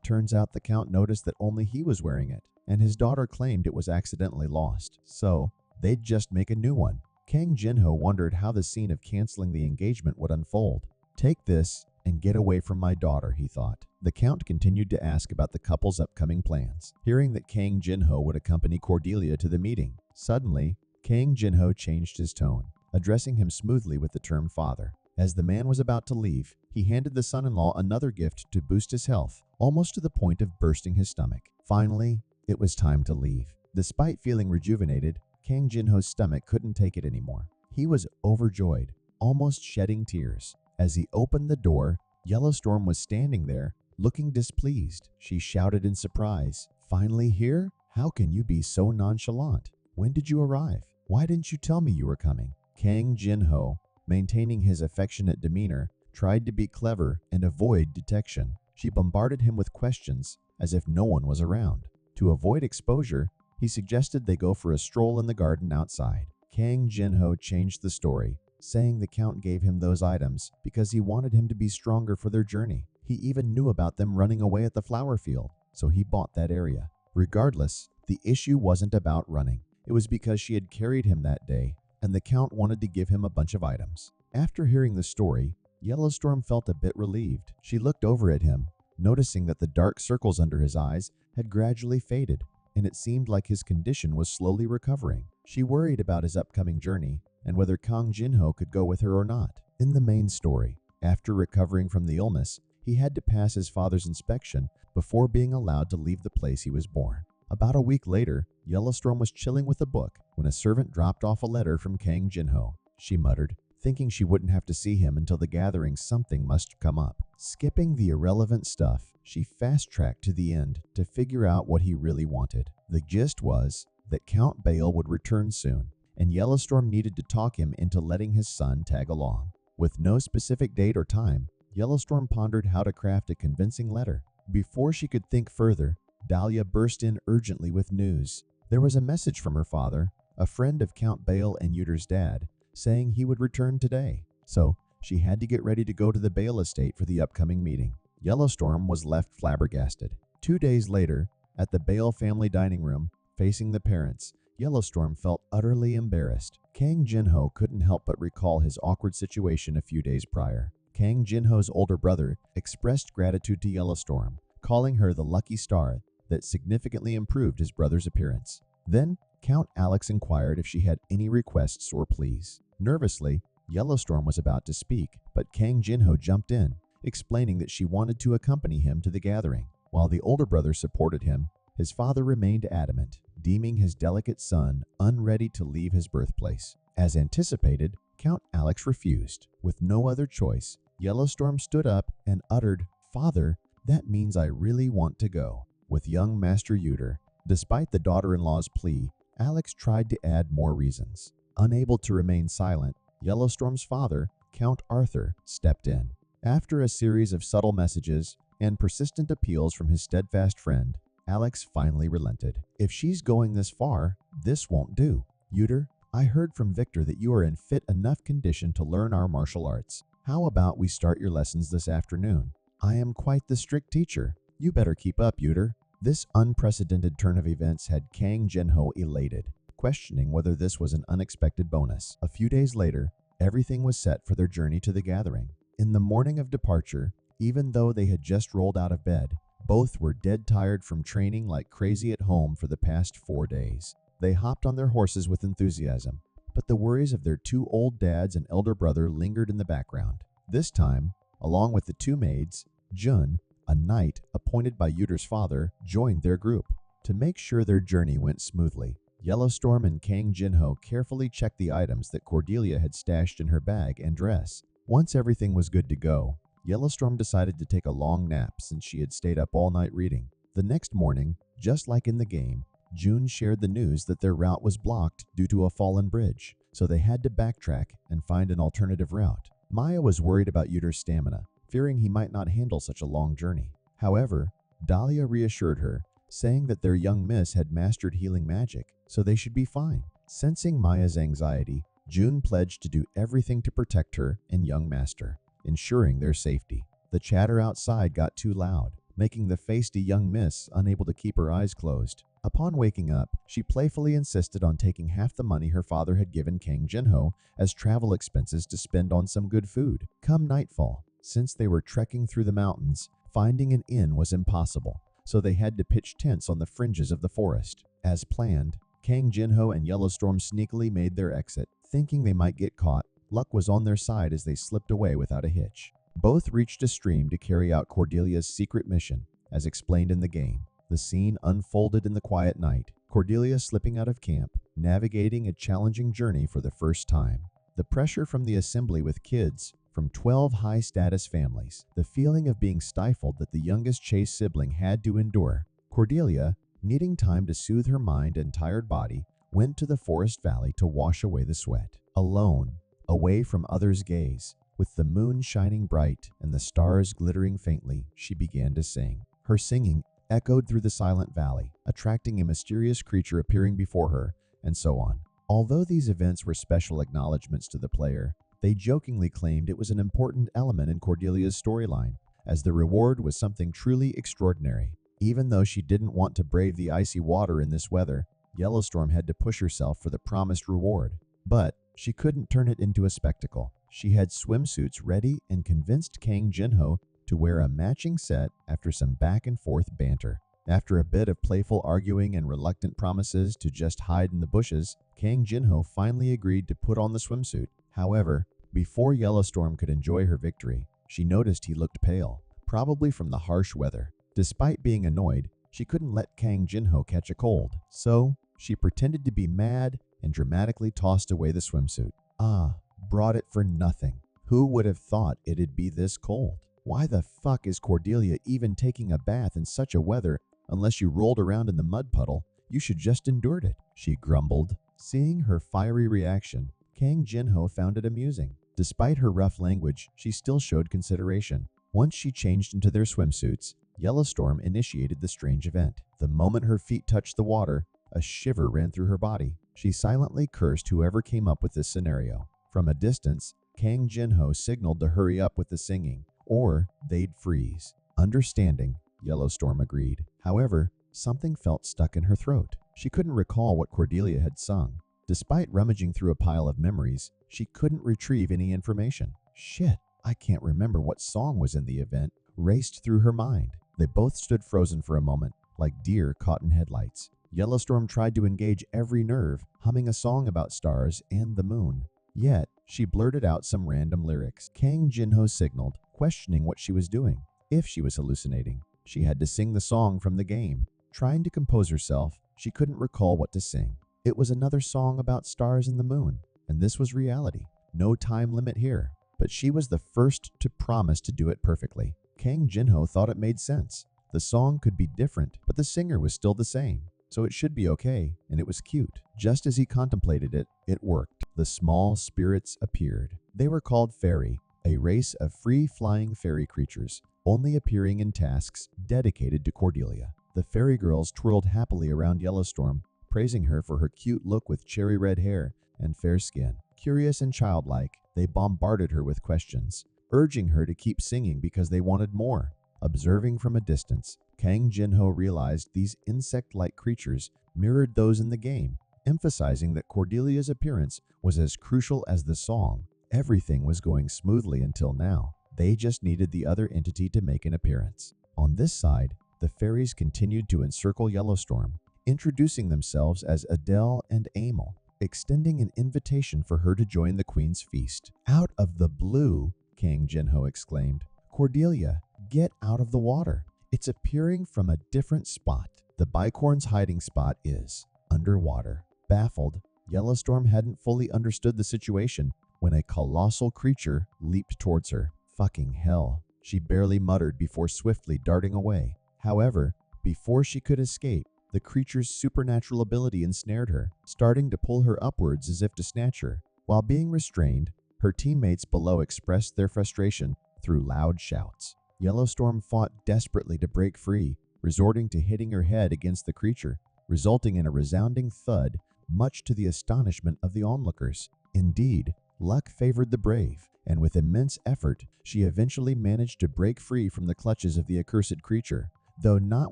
Turns out the Count noticed that only he was wearing it, and his daughter claimed it was accidentally lost, so they'd just make a new one. Kang Jinho wondered how the scene of canceling the engagement would unfold. "Take this and get away from my daughter," he thought. The Count continued to ask about the couple's upcoming plans, hearing that Kang Jinho would accompany Cordelia to the meeting. Suddenly, Kang Jinho changed his tone, addressing him smoothly with the term father. As the man was about to leave, he handed the son-in-law another gift to boost his health, almost to the point of bursting his stomach. Finally, it was time to leave. Despite feeling rejuvenated, Kang Jinho's stomach couldn't take it anymore. He was overjoyed, almost shedding tears. As he opened the door, Yellowstorm was standing there, looking displeased. She shouted in surprise, "Finally here? How can you be so nonchalant? When did you arrive? Why didn't you tell me you were coming?" Kang Jinho, maintaining his affectionate demeanor, tried to be clever and avoid detection. She bombarded him with questions as if no one was around. To avoid exposure, he suggested they go for a stroll in the garden outside. Kang Jinho changed the story, saying the Count gave him those items because he wanted him to be stronger for their journey. He even knew about them running away at the flower field, so he bought that area. Regardless, the issue wasn't about running. It was because she had carried him that day, and the Count wanted to give him a bunch of items. After hearing the story, Yellowstorm felt a bit relieved. She looked over at him, noticing that the dark circles under his eyes had gradually faded, and it seemed like his condition was slowly recovering. She worried about his upcoming journey and whether Kang Jinho could go with her or not. In the main story, after recovering from the illness, he had to pass his father's inspection before being allowed to leave the place he was born. About a week later, Yellowstorm was chilling with a book when a servant dropped off a letter from Kang Jinho. She muttered, thinking she wouldn't have to see him until the gathering. Something must come up. Skipping the irrelevant stuff, she fast-tracked to the end to figure out what he really wanted. The gist was that Count Bale would return soon, and Yellowstorm needed to talk him into letting his son tag along. With no specific date or time, Yellowstorm pondered how to craft a convincing letter. Before she could think further, Dahlia burst in urgently with news. There was a message from her father, a friend of Count Bale and Yuter's dad, saying he would return today. So she had to get ready to go to the Bale estate for the upcoming meeting. Yellowstorm was left flabbergasted. 2 days later, at the Bale family dining room, facing the parents, Yellowstorm felt utterly embarrassed. Kang Jinho couldn't help but recall his awkward situation a few days prior. Kang Jinho's older brother expressed gratitude to Yellowstorm, calling her the lucky star that significantly improved his brother's appearance. Then, Count Alex inquired if she had any requests or pleas. Nervously, Yellowstorm was about to speak, but Kang Jinho jumped in, explaining that she wanted to accompany him to the gathering. While the older brother supported him, his father remained adamant, deeming his delicate son unready to leave his birthplace. As anticipated, Count Alex refused. With no other choice, Yellowstorm stood up and uttered, "Father, that means I really want to go." With young Master Yuter, despite the daughter-in-law's plea, Alex tried to add more reasons. Unable to remain silent, Yellowstorm's father, Count Arthur, stepped in. After a series of subtle messages and persistent appeals from his steadfast friend, Alex finally relented. "If she's going this far, this won't do. Yuter, I heard from Victor that you are in fit enough condition to learn our martial arts. How about we start your lessons this afternoon? I am quite the strict teacher. You better keep up, Yuter." This unprecedented turn of events had Kang Jinho elated, questioning whether this was an unexpected bonus. A few days later, everything was set for their journey to the gathering. In the morning of departure, even though they had just rolled out of bed, both were dead tired from training like crazy at home for the past 4 days. They hopped on their horses with enthusiasm, but the worries of their 2 old dads and elder brother lingered in the background. This time, along with the 2 maids, Jun, a knight appointed by Yuter's father, joined their group. To make sure their journey went smoothly, Yellowstorm and Kang Jinho carefully checked the items that Cordelia had stashed in her bag and dress. Once everything was good to go, Yellowstorm decided to take a long nap since she had stayed up all night reading. The next morning, just like in the game, June shared the news that their route was blocked due to a fallen bridge, so they had to backtrack and find an alternative route. Maya was worried about Yuter's stamina, fearing he might not handle such a long journey. However, Dahlia reassured her, saying that their young miss had mastered healing magic, so they should be fine. Sensing Maya's anxiety, June pledged to do everything to protect her and young master, ensuring their safety. The chatter outside got too loud, making the feisty young miss unable to keep her eyes closed. Upon waking up, she playfully insisted on taking half the money her father had given Kang Jinho as travel expenses to spend on some good food. Come nightfall, since they were trekking through the mountains, finding an inn was impossible, so they had to pitch tents on the fringes of the forest. As planned, Kang Jinho and Yellowstorm sneakily made their exit. Thinking they might get caught, luck was on their side as they slipped away without a hitch. Both reached a stream to carry out Cordelia's secret mission, as explained in the game. The scene unfolded in the quiet night, Cordelia slipping out of camp, navigating a challenging journey for the first time. The pressure from the assembly with kids from 12 high-status families, the feeling of being stifled that the youngest Chase sibling had to endure. Cordelia, needing time to soothe her mind and tired body, went to the forest valley to wash away the sweat. Alone, away from others' gaze, with the moon shining bright and the stars glittering faintly, she began to sing. Her singing echoed through the silent valley, attracting a mysterious creature appearing before her, and so on. Although these events were special acknowledgments to the player, they jokingly claimed it was an important element in Cordelia's storyline, as the reward was something truly extraordinary. Even though she didn't want to brave the icy water in this weather, Yellowstorm had to push herself for the promised reward. But she couldn't turn it into a spectacle. She had swimsuits ready and convinced Kang Jinho to wear a matching set after some back-and-forth banter. After a bit of playful arguing and reluctant promises to just hide in the bushes, Kang Jinho finally agreed to put on the swimsuit. However, before Yellowstorm could enjoy her victory, she noticed he looked pale, probably from the harsh weather. Despite being annoyed, She couldn't let Kang Jinho catch a cold, so she pretended to be mad and dramatically tossed away the swimsuit. Ah, brought it for nothing. Who would have thought it'd be this cold? Why the fuck is Cordelia even taking a bath in such a weather? Unless you rolled around in the mud puddle, you should just endured it, she grumbled. Seeing her fiery reaction, Kang Jinho found it amusing. Despite her rough language, she still showed consideration. Once she changed into their swimsuits, Yellowstorm initiated the strange event. The moment her feet touched the water, a shiver ran through her body. She silently cursed whoever came up with this scenario. From a distance, Kang Jinho signaled to hurry up with the singing, or they'd freeze. Understanding, Yellowstorm agreed. However, something felt stuck in her throat. She couldn't recall what Cordelia had sung. Despite rummaging through a pile of memories, she couldn't retrieve any information. Shit, I can't remember what song was in the event, raced through her mind. They both stood frozen for a moment, like deer caught in headlights. Yellowstorm tried to engage every nerve, humming a song about stars and the moon. Yet, she blurted out some random lyrics. Kang Jinho signaled, questioning what she was doing. If she was hallucinating, she had to sing the song from the game. Trying to compose herself, she couldn't recall what to sing. It was another song about stars and the moon, and this was reality. No time limit here. But she was the first to promise to do it perfectly. Kang Jinho thought it made sense. The song could be different, but the singer was still the same. So it should be okay, and it was cute. Just as he contemplated it, it worked. The small spirits appeared. They were called Fairy, a race of free-flying fairy creatures, only appearing in tasks dedicated to Cordelia. The fairy girls twirled happily around Yellowstorm, praising her for her cute look with cherry red hair and fair skin. Curious and childlike, they bombarded her with questions, urging her to keep singing because they wanted more. Observing from a distance, Kang Jinho realized these insect-like creatures mirrored those in the game, emphasizing that Cordelia's appearance was as crucial as the song. Everything was going smoothly until now. They just needed the other entity to make an appearance. On this side, the fairies continued to encircle Yellowstorm, introducing themselves as Adele and Amel, extending an invitation for her to join the Queen's feast. Out of the blue, Kang Jinho exclaimed, "Cordelia, get out of the water. It's appearing from a different spot." The bicorn's hiding spot is underwater. Baffled, Yellowstorm hadn't fully understood the situation when a colossal creature leaped towards her. Fucking hell, she barely muttered before swiftly darting away. However, before she could escape, the creature's supernatural ability ensnared her, starting to pull her upwards as if to snatch her. While being restrained, her teammates below expressed their frustration through loud shouts. Yellowstorm fought desperately to break free, resorting to hitting her head against the creature, resulting in a resounding thud, much to the astonishment of the onlookers. Indeed, luck favored the brave, and with immense effort, she eventually managed to break free from the clutches of the accursed creature, though not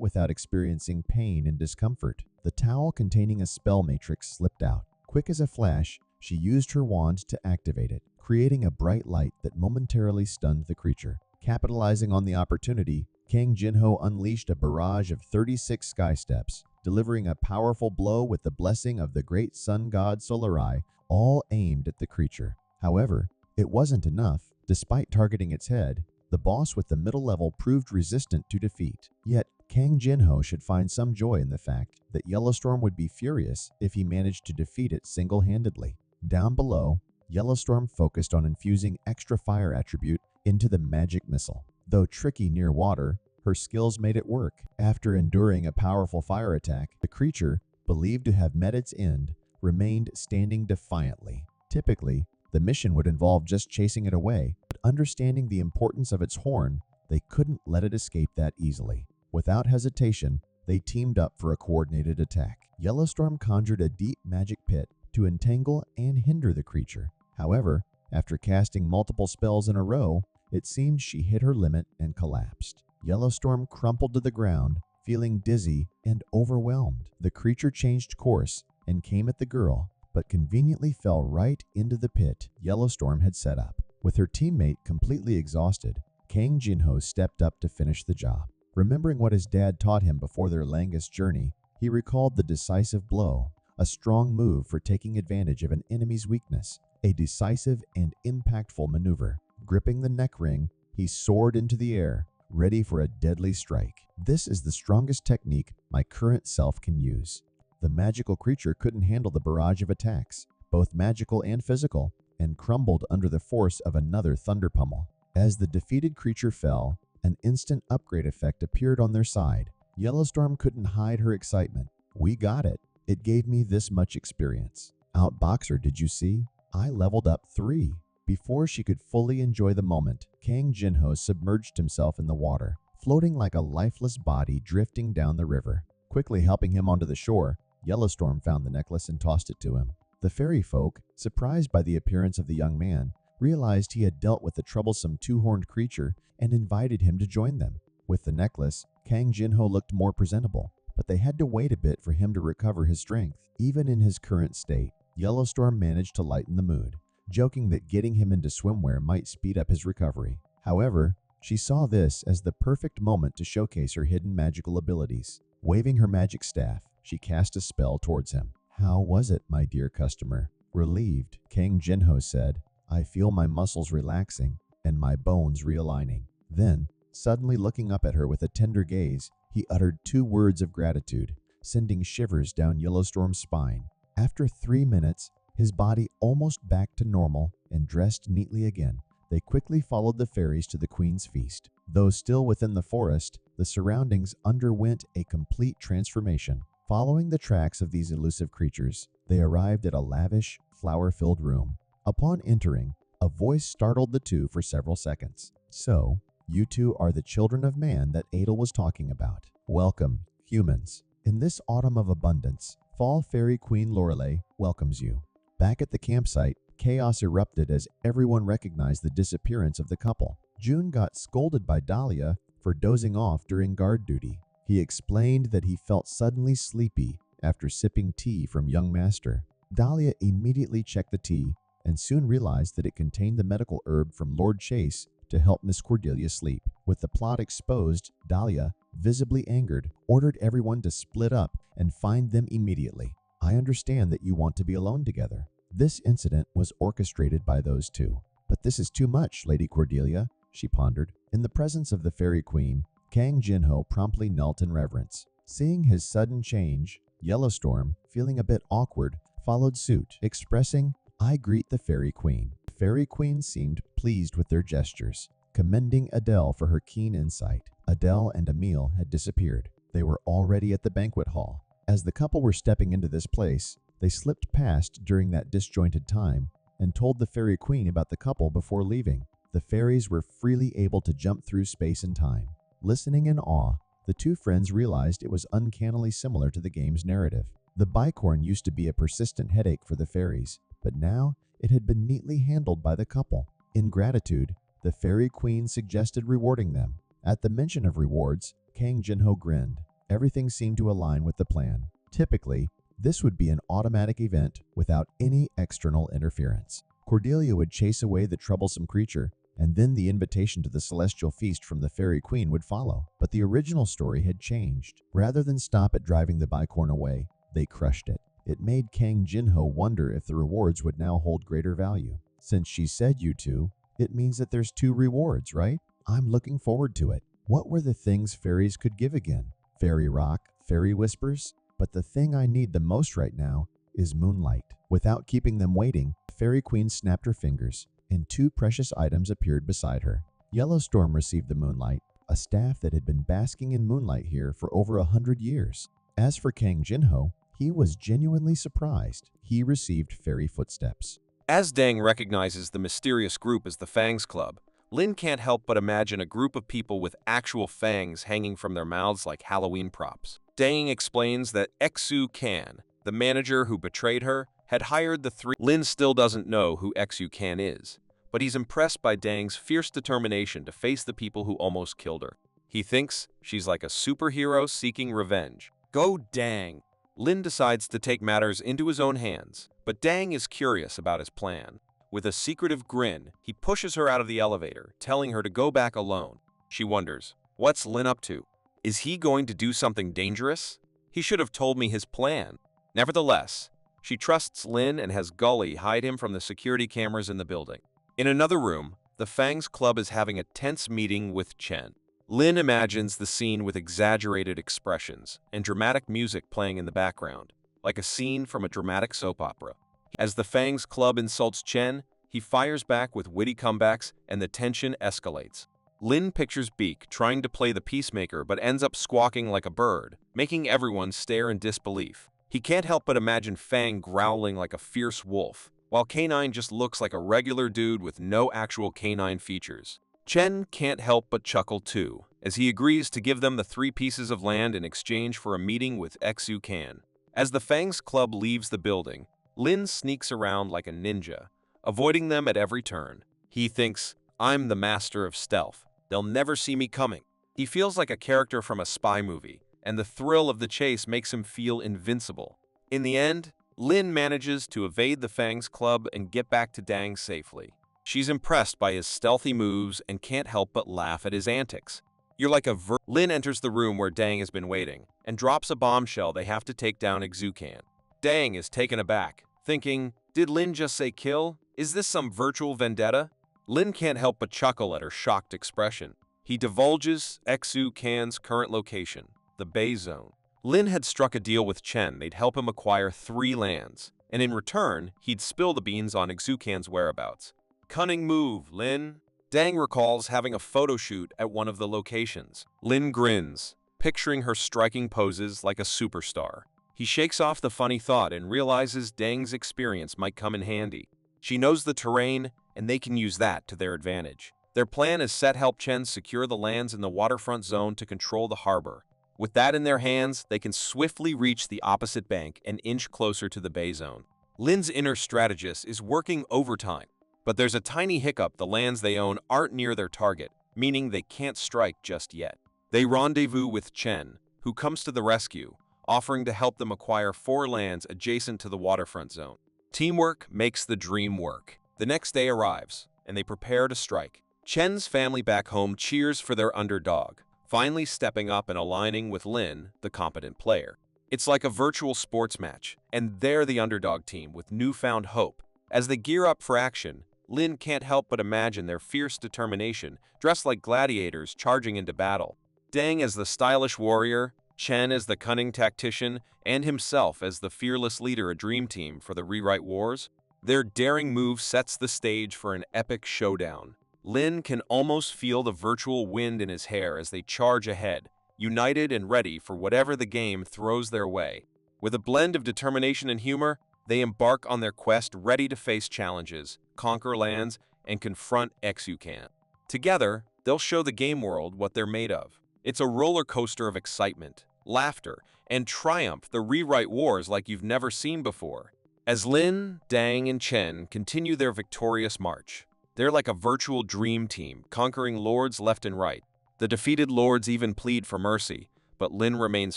without experiencing pain and discomfort. The towel containing a spell matrix slipped out. Quick as a flash, she used her wand to activate it, creating a bright light that momentarily stunned the creature. Capitalizing on the opportunity, Kang Jinho unleashed a barrage of 36 sky steps, delivering a powerful blow with the blessing of the great sun god Solarai, all aimed at the creature. However, it wasn't enough. Despite targeting its head, the boss with the middle level proved resistant to defeat. Yet, Kang Jinho should find some joy in the fact that Yellowstorm would be furious if he managed to defeat it single-handedly. Down below, Yellowstorm focused on infusing extra fire attribute into the magic missile. Though tricky near water, her skills made it work. After enduring a powerful fire attack, the creature, believed to have met its end, remained standing defiantly. Typically, the mission would involve just chasing it away, but understanding the importance of its horn, they couldn't let it escape that easily. Without hesitation, they teamed up for a coordinated attack. Yellowstorm conjured a deep magic pit to entangle and hinder the creature. However, after casting multiple spells in a row, it seemed she hit her limit and collapsed. Yellowstorm crumpled to the ground, feeling dizzy and overwhelmed. The creature changed course and came at the girl, but conveniently fell right into the pit Yellowstorm had set up. With her teammate completely exhausted, Kang Jinho stepped up to finish the job. Remembering what his dad taught him before their longest journey, he recalled the decisive blow, a strong move for taking advantage of an enemy's weakness, a decisive and impactful maneuver. Gripping the neck ring, he soared into the air, ready for a deadly strike. This is the strongest technique my current self can use. The magical creature couldn't handle the barrage of attacks, both magical and physical, and crumbled under the force of another thunder pummel. As the defeated creature fell, an instant upgrade effect appeared on their side. Yellowstorm couldn't hide her excitement. "We got it. It gave me this much experience. Outboxer, did you see? I leveled up 3. Before she could fully enjoy the moment, Kang Jinho submerged himself in the water, floating like a lifeless body drifting down the river. Quickly helping him onto the shore, Yellowstorm found the necklace and tossed it to him. The fairy folk, surprised by the appearance of the young man, realized he had dealt with the troublesome two-horned creature and invited him to join them. With the necklace, Kang Jinho looked more presentable, but they had to wait a bit for him to recover his strength. Even in his current state, Yellowstorm managed to lighten the mood, joking that getting him into swimwear might speed up his recovery. However, she saw this as the perfect moment to showcase her hidden magical abilities. Waving her magic staff, she cast a spell towards him. "How was it, my dear customer?" Relieved, Kang Jinho said, "I feel my muscles relaxing and my bones realigning." Then, suddenly looking up at her with a tender gaze, he uttered 2 words of gratitude, sending shivers down Yellowstorm's spine. After 3 minutes, his body almost back to normal and dressed neatly again, they quickly followed the fairies to the Queen's feast. Though still within the forest, the surroundings underwent a complete transformation. Following the tracks of these elusive creatures, they arrived at a lavish, flower-filled room. Upon entering, a voice startled the two for several seconds. "So, you two are the children of man that Adel was talking about. Welcome, humans. In this autumn of abundance, Fall Fairy Queen Lorelei welcomes you." Back at the campsite, chaos erupted as everyone recognized the disappearance of the couple. June got scolded by Dahlia for dozing off during guard duty. He explained that he felt suddenly sleepy after sipping tea from young master. Dahlia immediately checked the tea and soon realized that it contained the medical herb from Lord Chase to help Miss Cordelia sleep. With the plot exposed, Dahlia, visibly angered, ordered everyone to split up and find them immediately. "I understand that you want to be alone together." This incident was orchestrated by those two. "But this is too much, Lady Cordelia," she pondered. In the presence of the Fairy Queen, Kang Jinho promptly knelt in reverence. Seeing his sudden change, Yellowstorm, feeling a bit awkward, followed suit, expressing, "I greet the Fairy Queen." The Fairy Queen seemed pleased with their gestures, commending Adele for her keen insight. Adele and Emile had disappeared. They were already at the banquet hall. As the couple were stepping into this place, they slipped past during that disjointed time and told the Fairy Queen about the couple before leaving. The fairies were freely able to jump through space and time. Listening in awe, the two friends realized it was uncannily similar to the game's narrative. The bicorn used to be a persistent headache for the fairies, but now it had been neatly handled by the couple. In gratitude, the Fairy Queen suggested rewarding them. At the mention of rewards, Kang Jinho grinned. Everything seemed to align with the plan. Typically, this would be an automatic event without any external interference. Cordelia would chase away the troublesome creature, and then the invitation to the celestial feast from the Fairy Queen would follow. But the original story had changed. Rather than stop at driving the bicorn away, they crushed it. It made Kang Jinho wonder if the rewards would now hold greater value. "Since she said you two, it means that there's 2 rewards, right? I'm looking forward to it." What were the things fairies could give again? Fairy rock, fairy whispers? But the thing I need the most right now is moonlight. Without keeping them waiting, the Fairy Queen snapped her fingers, and 2 precious items appeared beside her. Yellowstorm received the moonlight, a staff that had been basking in moonlight here for over 100 years. As for Kang Jinho, he was genuinely surprised. He received fairy footsteps. As Dang recognizes the mysterious group as the Fangs Club, Lin can't help but imagine a group of people with actual fangs hanging from their mouths like Halloween props. Dang explains that Xu Kan, the manager who betrayed her, had hired the 3. Lin still doesn't know who Xu Kan is, but he's impressed by Dang's fierce determination to face the people who almost killed her. He thinks she's like a superhero seeking revenge. Go Dang! Lin decides to take matters into his own hands, but Dang is curious about his plan. With a secretive grin, he pushes her out of the elevator, telling her to go back alone. She wonders, what's Lin up to? Is he going to do something dangerous? He should have told me his plan. Nevertheless, she trusts Lin and has Gully hide him from the security cameras in the building. In another room, the Fangs Club is having a tense meeting with Chen. Lin imagines the scene with exaggerated expressions and dramatic music playing in the background, like a scene from a dramatic soap opera. As the Fangs Club insults Chen, he fires back with witty comebacks and the tension escalates. Lin pictures Beak trying to play the peacemaker but ends up squawking like a bird, making everyone stare in disbelief. He can't help but imagine Fang growling like a fierce wolf, while K9 just looks like a regular dude with no actual canine features. Chen can't help but chuckle too, as he agrees to give them the 3 pieces of land in exchange for a meeting with Xu Can. As the Fangs Club leaves the building, Lin sneaks around like a ninja, avoiding them at every turn. He thinks, "I'm the master of stealth. They'll never see me coming." He feels like a character from a spy movie, and the thrill of the chase makes him feel invincible. In the end, Lin manages to evade the Fangs Club and get back to Dang safely. She's impressed by his stealthy moves and can't help but laugh at his antics. "You're like a Lin enters the room where Dang has been waiting and drops a bombshell they have to take down Xu. Dang is taken aback, thinking, "Did Lin just say kill? Is this some virtual vendetta?" Lin can't help but chuckle at her shocked expression. He divulges Xu Can's current location, the Bay Zone. Lin had struck a deal with Chen they'd help him acquire 3 lands, and in return, he'd spill the beans on Xu Can's whereabouts. "Cunning move, Lin." Dang recalls having a photo shoot at one of the locations. Lin grins, picturing her striking poses like a superstar. He shakes off the funny thought and realizes Dang's experience might come in handy. She knows the terrain, and they can use that to their advantage. Their plan is set help Chen secure the lands in the waterfront zone to control the harbor. With that in their hands, they can swiftly reach the opposite bank and inch closer to the Bay Zone. Lin's inner strategist is working overtime, but there's a tiny hiccup: the lands they own aren't near their target, meaning they can't strike just yet. They rendezvous with Chen, who comes to the rescue, offering to help them acquire 4 lands adjacent to the waterfront zone. Teamwork makes the dream work. The next day arrives, and they prepare to strike. Chen's family back home cheers for their underdog, finally stepping up and aligning with Lin, the competent player. It's like a virtual sports match, and they're the underdog team with newfound hope. As they gear up for action, Lin can't help but imagine their fierce determination, dressed like gladiators charging into battle. Dang as the stylish warrior, Chen as the cunning tactician, and himself as the fearless leader, a dream team for the Rewrite Wars. Their daring move sets the stage for an epic showdown. Lin can almost feel the virtual wind in his hair as they charge ahead, united and ready for whatever the game throws their way. With a blend of determination and humor, they embark on their quest, ready to face challenges, conquer lands, and confront Xu Can. Together, they'll show the game world what they're made of. It's a roller coaster of excitement, laughter, and triumph, the Rewrite Wars like you've never seen before. As Lin, Dang, and Chen continue their victorious march, they're like a virtual dream team, conquering lords left and right. The defeated lords even plead for mercy, but Lin remains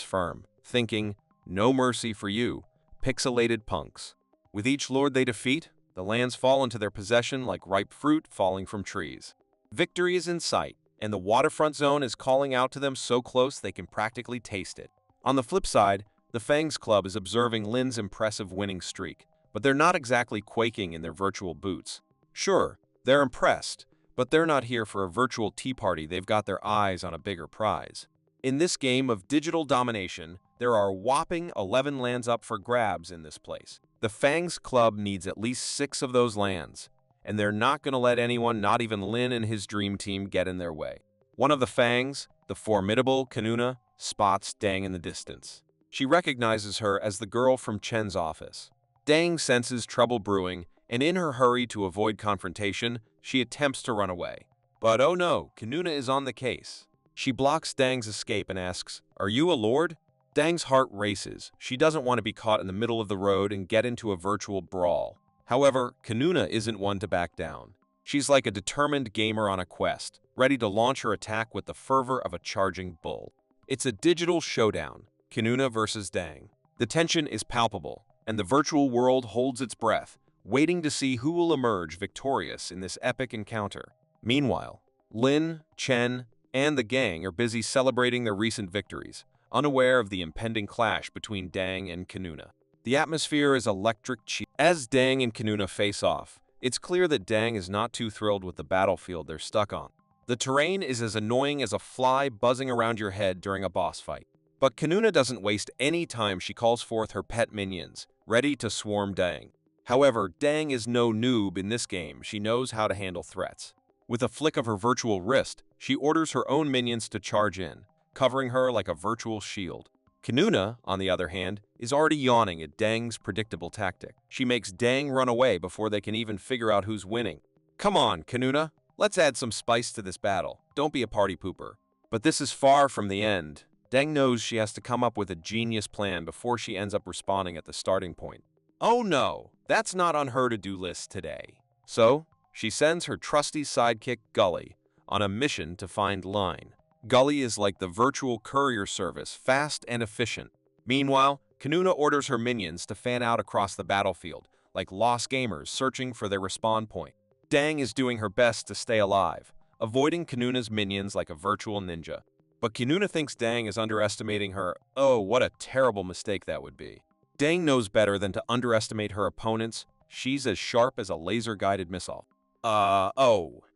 firm, thinking, "No mercy for you, pixelated punks." With each lord they defeat, the lands fall into their possession like ripe fruit falling from trees. Victory is in sight, and the waterfront zone is calling out to them so close they can practically taste it. On the flip side, the Fangs Club is observing Lin's impressive winning streak, but they're not exactly quaking in their virtual boots. Sure, they're impressed, but they're not here for a virtual tea party. They've got their eyes on a bigger prize. In this game of digital domination, there are a whopping 11 lands up for grabs in this place. The Fangs Club needs at least 6 of those lands, and they're not going to let anyone, not even Lin and his dream team, get in their way. One of the Fangs, the formidable Kanuna, spots Dang in the distance. She recognizes her as the girl from Chen's office. Dang senses trouble brewing, and in her hurry to avoid confrontation, she attempts to run away. But oh no, Kanuna is on the case. She blocks Dang's escape and asks, "Are you a lord?" Dang's heart races. She doesn't want to be caught in the middle of the road and get into a virtual brawl. However, Kanuna isn't one to back down. She's like a determined gamer on a quest, ready to launch her attack with the fervor of a charging bull. It's a digital showdown, Kanuna versus Dang. The tension is palpable, and the virtual world holds its breath, waiting to see who will emerge victorious in this epic encounter. Meanwhile, Lin, Chen, and the gang are busy celebrating their recent victories, unaware of the impending clash between Dang and Kanuna. The atmosphere is electric. As Dang and Kanuna face off, it's clear that Dang is not too thrilled with the battlefield they're stuck on. The terrain is as annoying as a fly buzzing around your head during a boss fight. But Kanuna doesn't waste any time. She calls forth her pet minions, ready to swarm Dang. However, Dang is no noob in this game. She knows how to handle threats. With a flick of her virtual wrist, she orders her own minions to charge in, covering her like a virtual shield. Kanuna, on the other hand, is already yawning at Dang's predictable tactic. She makes Dang run away before they can even figure out who's winning. Come on, Kanuna, let's add some spice to this battle. Don't be a party pooper. But this is far from the end. Dang knows she has to come up with a genius plan before she ends up responding at the starting point. Oh no, that's not on her to-do list today. So, she sends her trusty sidekick Gully on a mission to find Line. Gully is like the virtual courier service, fast and efficient. Meanwhile, Kanuna orders her minions to fan out across the battlefield, like lost gamers searching for their respawn point. Dang is doing her best to stay alive, avoiding Kanuna's minions like a virtual ninja. But Kanuna thinks Dang is underestimating her. Oh, what a terrible mistake that would be. Dang knows better than to underestimate her opponents. She's as sharp as a laser-guided missile.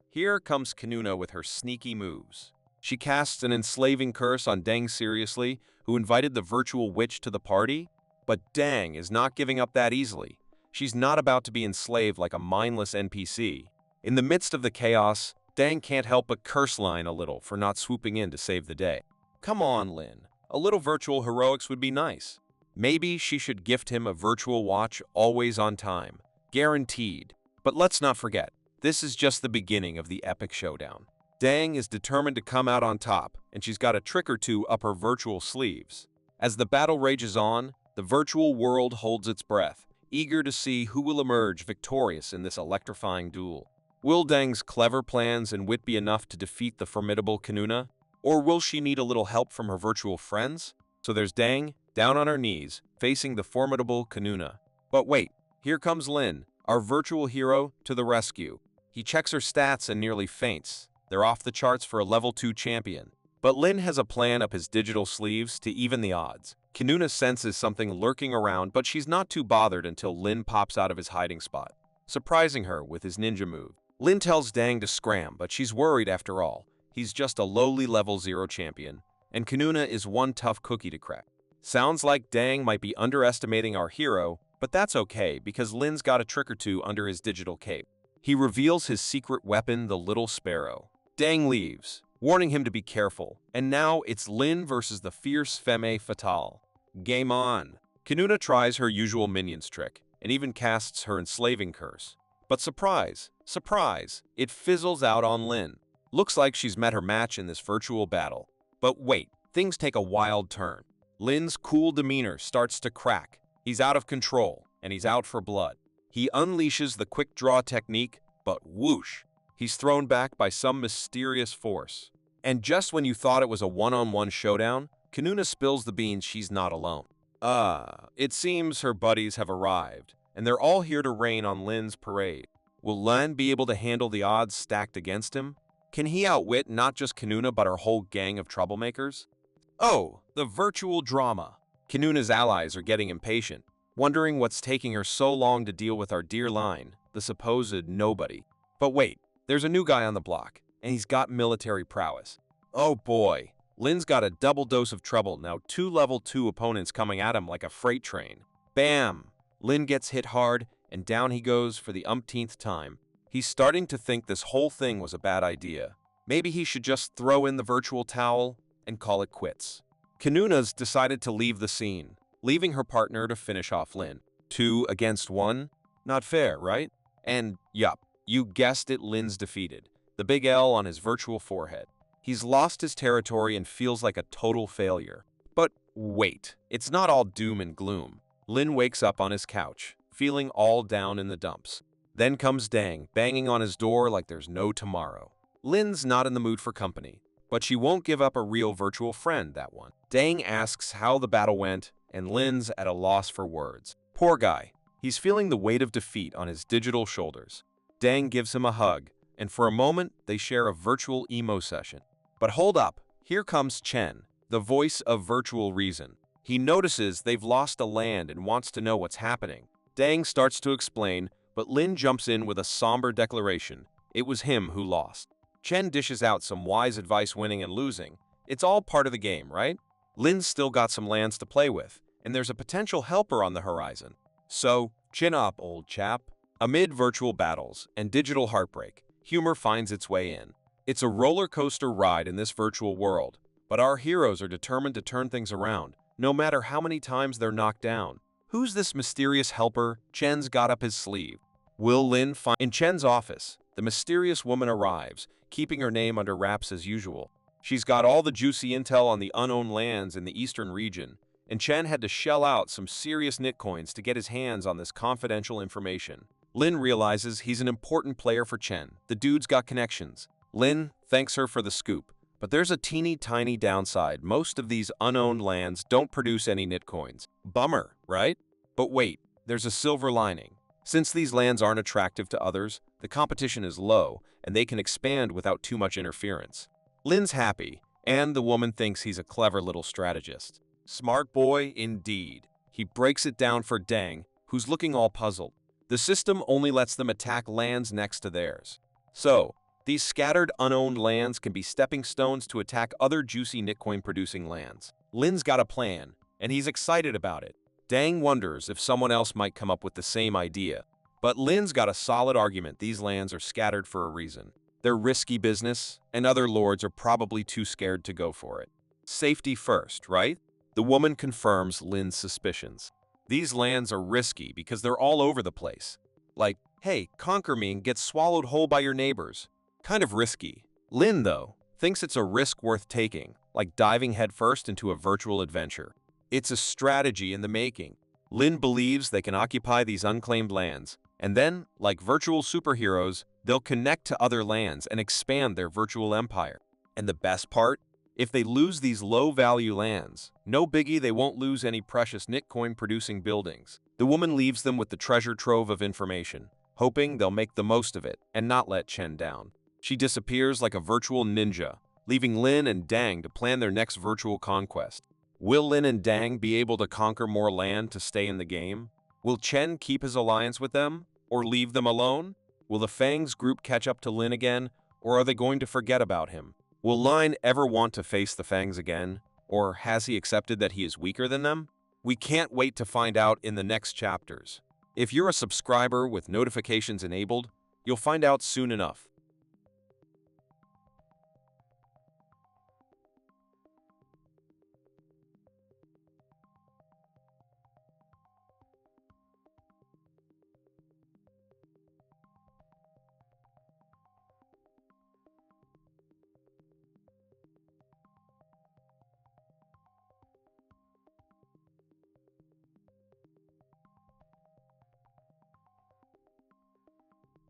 Here comes Kanuna with her sneaky moves. She casts an enslaving curse on Dang seriously, who invited the virtual witch to the party. But Dang is not giving up that easily. She's not about to be enslaved like a mindless NPC. In the midst of the chaos, Dang can't help but curse Line a little for not swooping in to save the day. Come on, Lin. A little virtual heroics would be nice. Maybe she should gift him a virtual watch always on time. Guaranteed. But let's not forget, this is just the beginning of the epic showdown. Dang is determined to come out on top, and she's got a trick or two up her virtual sleeves. As the battle rages on, the virtual world holds its breath, eager to see who will emerge victorious in this electrifying duel. Will Dang's clever plans and wit be enough to defeat the formidable Kanuna? Or will she need a little help from her virtual friends? So there's Dang, down on her knees, facing the formidable Kanuna. But wait, here comes Lin, our virtual hero, to the rescue. He checks her stats and nearly faints. They're off the charts for a level 2 champion. But Lin has a plan up his digital sleeves to even the odds. Kanuna senses something lurking around, but she's not too bothered until Lin pops out of his hiding spot, surprising her with his ninja move. Lin tells Dang to scram, but she's worried after all. He's just a lowly level 0 champion, and Kanuna is one tough cookie to crack. Sounds like Dang might be underestimating our hero, but that's okay because Lin's got a trick or two under his digital cape. He reveals his secret weapon, the Little Sparrow. Dang leaves, warning him to be careful, and now it's Lin versus the fierce femme fatale. Game on. Kanuna tries her usual minions trick, and even casts her enslaving curse. But surprise, surprise, it fizzles out on Lin. Looks like she's met her match in this virtual battle. But wait, things take a wild turn. Lin's cool demeanor starts to crack. He's out of control, and he's out for blood. He unleashes the quick draw technique, but whoosh, he's thrown back by some mysterious force. And just when you thought it was a one-on-one showdown, Kanuna spills the beans she's not alone. It seems her buddies have arrived, and they're all here to rain on Lin's parade. Will Lin be able to handle the odds stacked against him? Can he outwit not just Kanuna but her whole gang of troublemakers? Oh, the virtual drama. Kanuna's allies are getting impatient, wondering what's taking her so long to deal with our dear Line, the supposed nobody. But wait, there's a new guy on the block, and he's got military prowess. Oh boy, Lin's got a double dose of trouble now, 2 level 2 opponents coming at him like a freight train. Bam! Lin gets hit hard, and down he goes for the umpteenth time. He's starting to think this whole thing was a bad idea. Maybe he should just throw in the virtual towel and call it quits. Kanuna's decided to leave the scene, leaving her partner to finish off Lin. 2 against 1? Not fair, right? And yup, you guessed it, Lin's defeated. The big L on his virtual forehead. He's lost his territory and feels like a total failure. But wait, it's not all doom and gloom. Lin wakes up on his couch, feeling all down in the dumps. Then comes Dang, banging on his door like there's no tomorrow. Lin's not in the mood for company, but she won't give up a real virtual friend, that one. Dang asks how the battle went, and Lin's at a loss for words. Poor guy. He's feeling the weight of defeat on his digital shoulders. Dang gives him a hug, and for a moment, they share a virtual emo session. But hold up, here comes Chen, the voice of virtual reason. He notices they've lost a land and wants to know what's happening. Dang starts to explain, but Lin jumps in with a somber declaration. It was him who lost. Chen dishes out some wise advice, winning and losing. It's all part of the game, right? Lin's still got some lands to play with, and there's a potential helper on the horizon. So, chin up, old chap. Amid virtual battles and digital heartbreak, humor finds its way in. It's a roller coaster ride in this virtual world, but our heroes are determined to turn things around, no matter how many times they're knocked down. Who's this mysterious helper Chen's got up his sleeve? Will Lin find... In Chen's office, the mysterious woman arrives, keeping her name under wraps as usual. She's got all the juicy intel on the unowned lands in the eastern region, and Chen had to shell out some serious Nitcoins to get his hands on this confidential information. Lin realizes he's an important player for Chen. The dude's got connections. Lin thanks her for the scoop, but there's a teeny tiny downside. Most of these unowned lands don't produce any Nitcoins. Bummer, right? But wait, there's a silver lining. Since these lands aren't attractive to others, the competition is low, and they can expand without too much interference. Lin's happy, and the woman thinks he's a clever little strategist. Smart boy, indeed. He breaks it down for Deng, who's looking all puzzled. The system only lets them attack lands next to theirs. So, these scattered unowned lands can be stepping stones to attack other juicy Nitcoin-producing lands. Lin's got a plan, and he's excited about it. Deng wonders if someone else might come up with the same idea. But Lin's got a solid argument. These lands are scattered for a reason. They're risky business, and other lords are probably too scared to go for it. Safety first, right? The woman confirms Lin's suspicions. These lands are risky because they're all over the place. Like, hey, conquer me and get swallowed whole by your neighbors. Kind of risky. Lin, though, thinks it's a risk worth taking, like diving headfirst into a virtual adventure. It's a strategy in the making. Lin believes they can occupy these unclaimed lands, and then, like virtual superheroes, they'll connect to other lands and expand their virtual empire. And the best part? If they lose these low-value lands, no biggie, they won't lose any precious Nitcoin-producing buildings. The woman leaves them with the treasure trove of information, hoping they'll make the most of it and not let Chen down. She disappears like a virtual ninja, leaving Lin and Deng to plan their next virtual conquest. Will Lin and Deng be able to conquer more land to stay in the game? Will Chen keep his alliance with them, or leave them alone? Will the Fangs group catch up to Lin again, or are they going to forget about him? Will Lin ever want to face the Fangs again, or has he accepted that he is weaker than them? We can't wait to find out in the next chapters. If you're a subscriber with notifications enabled, you'll find out soon enough.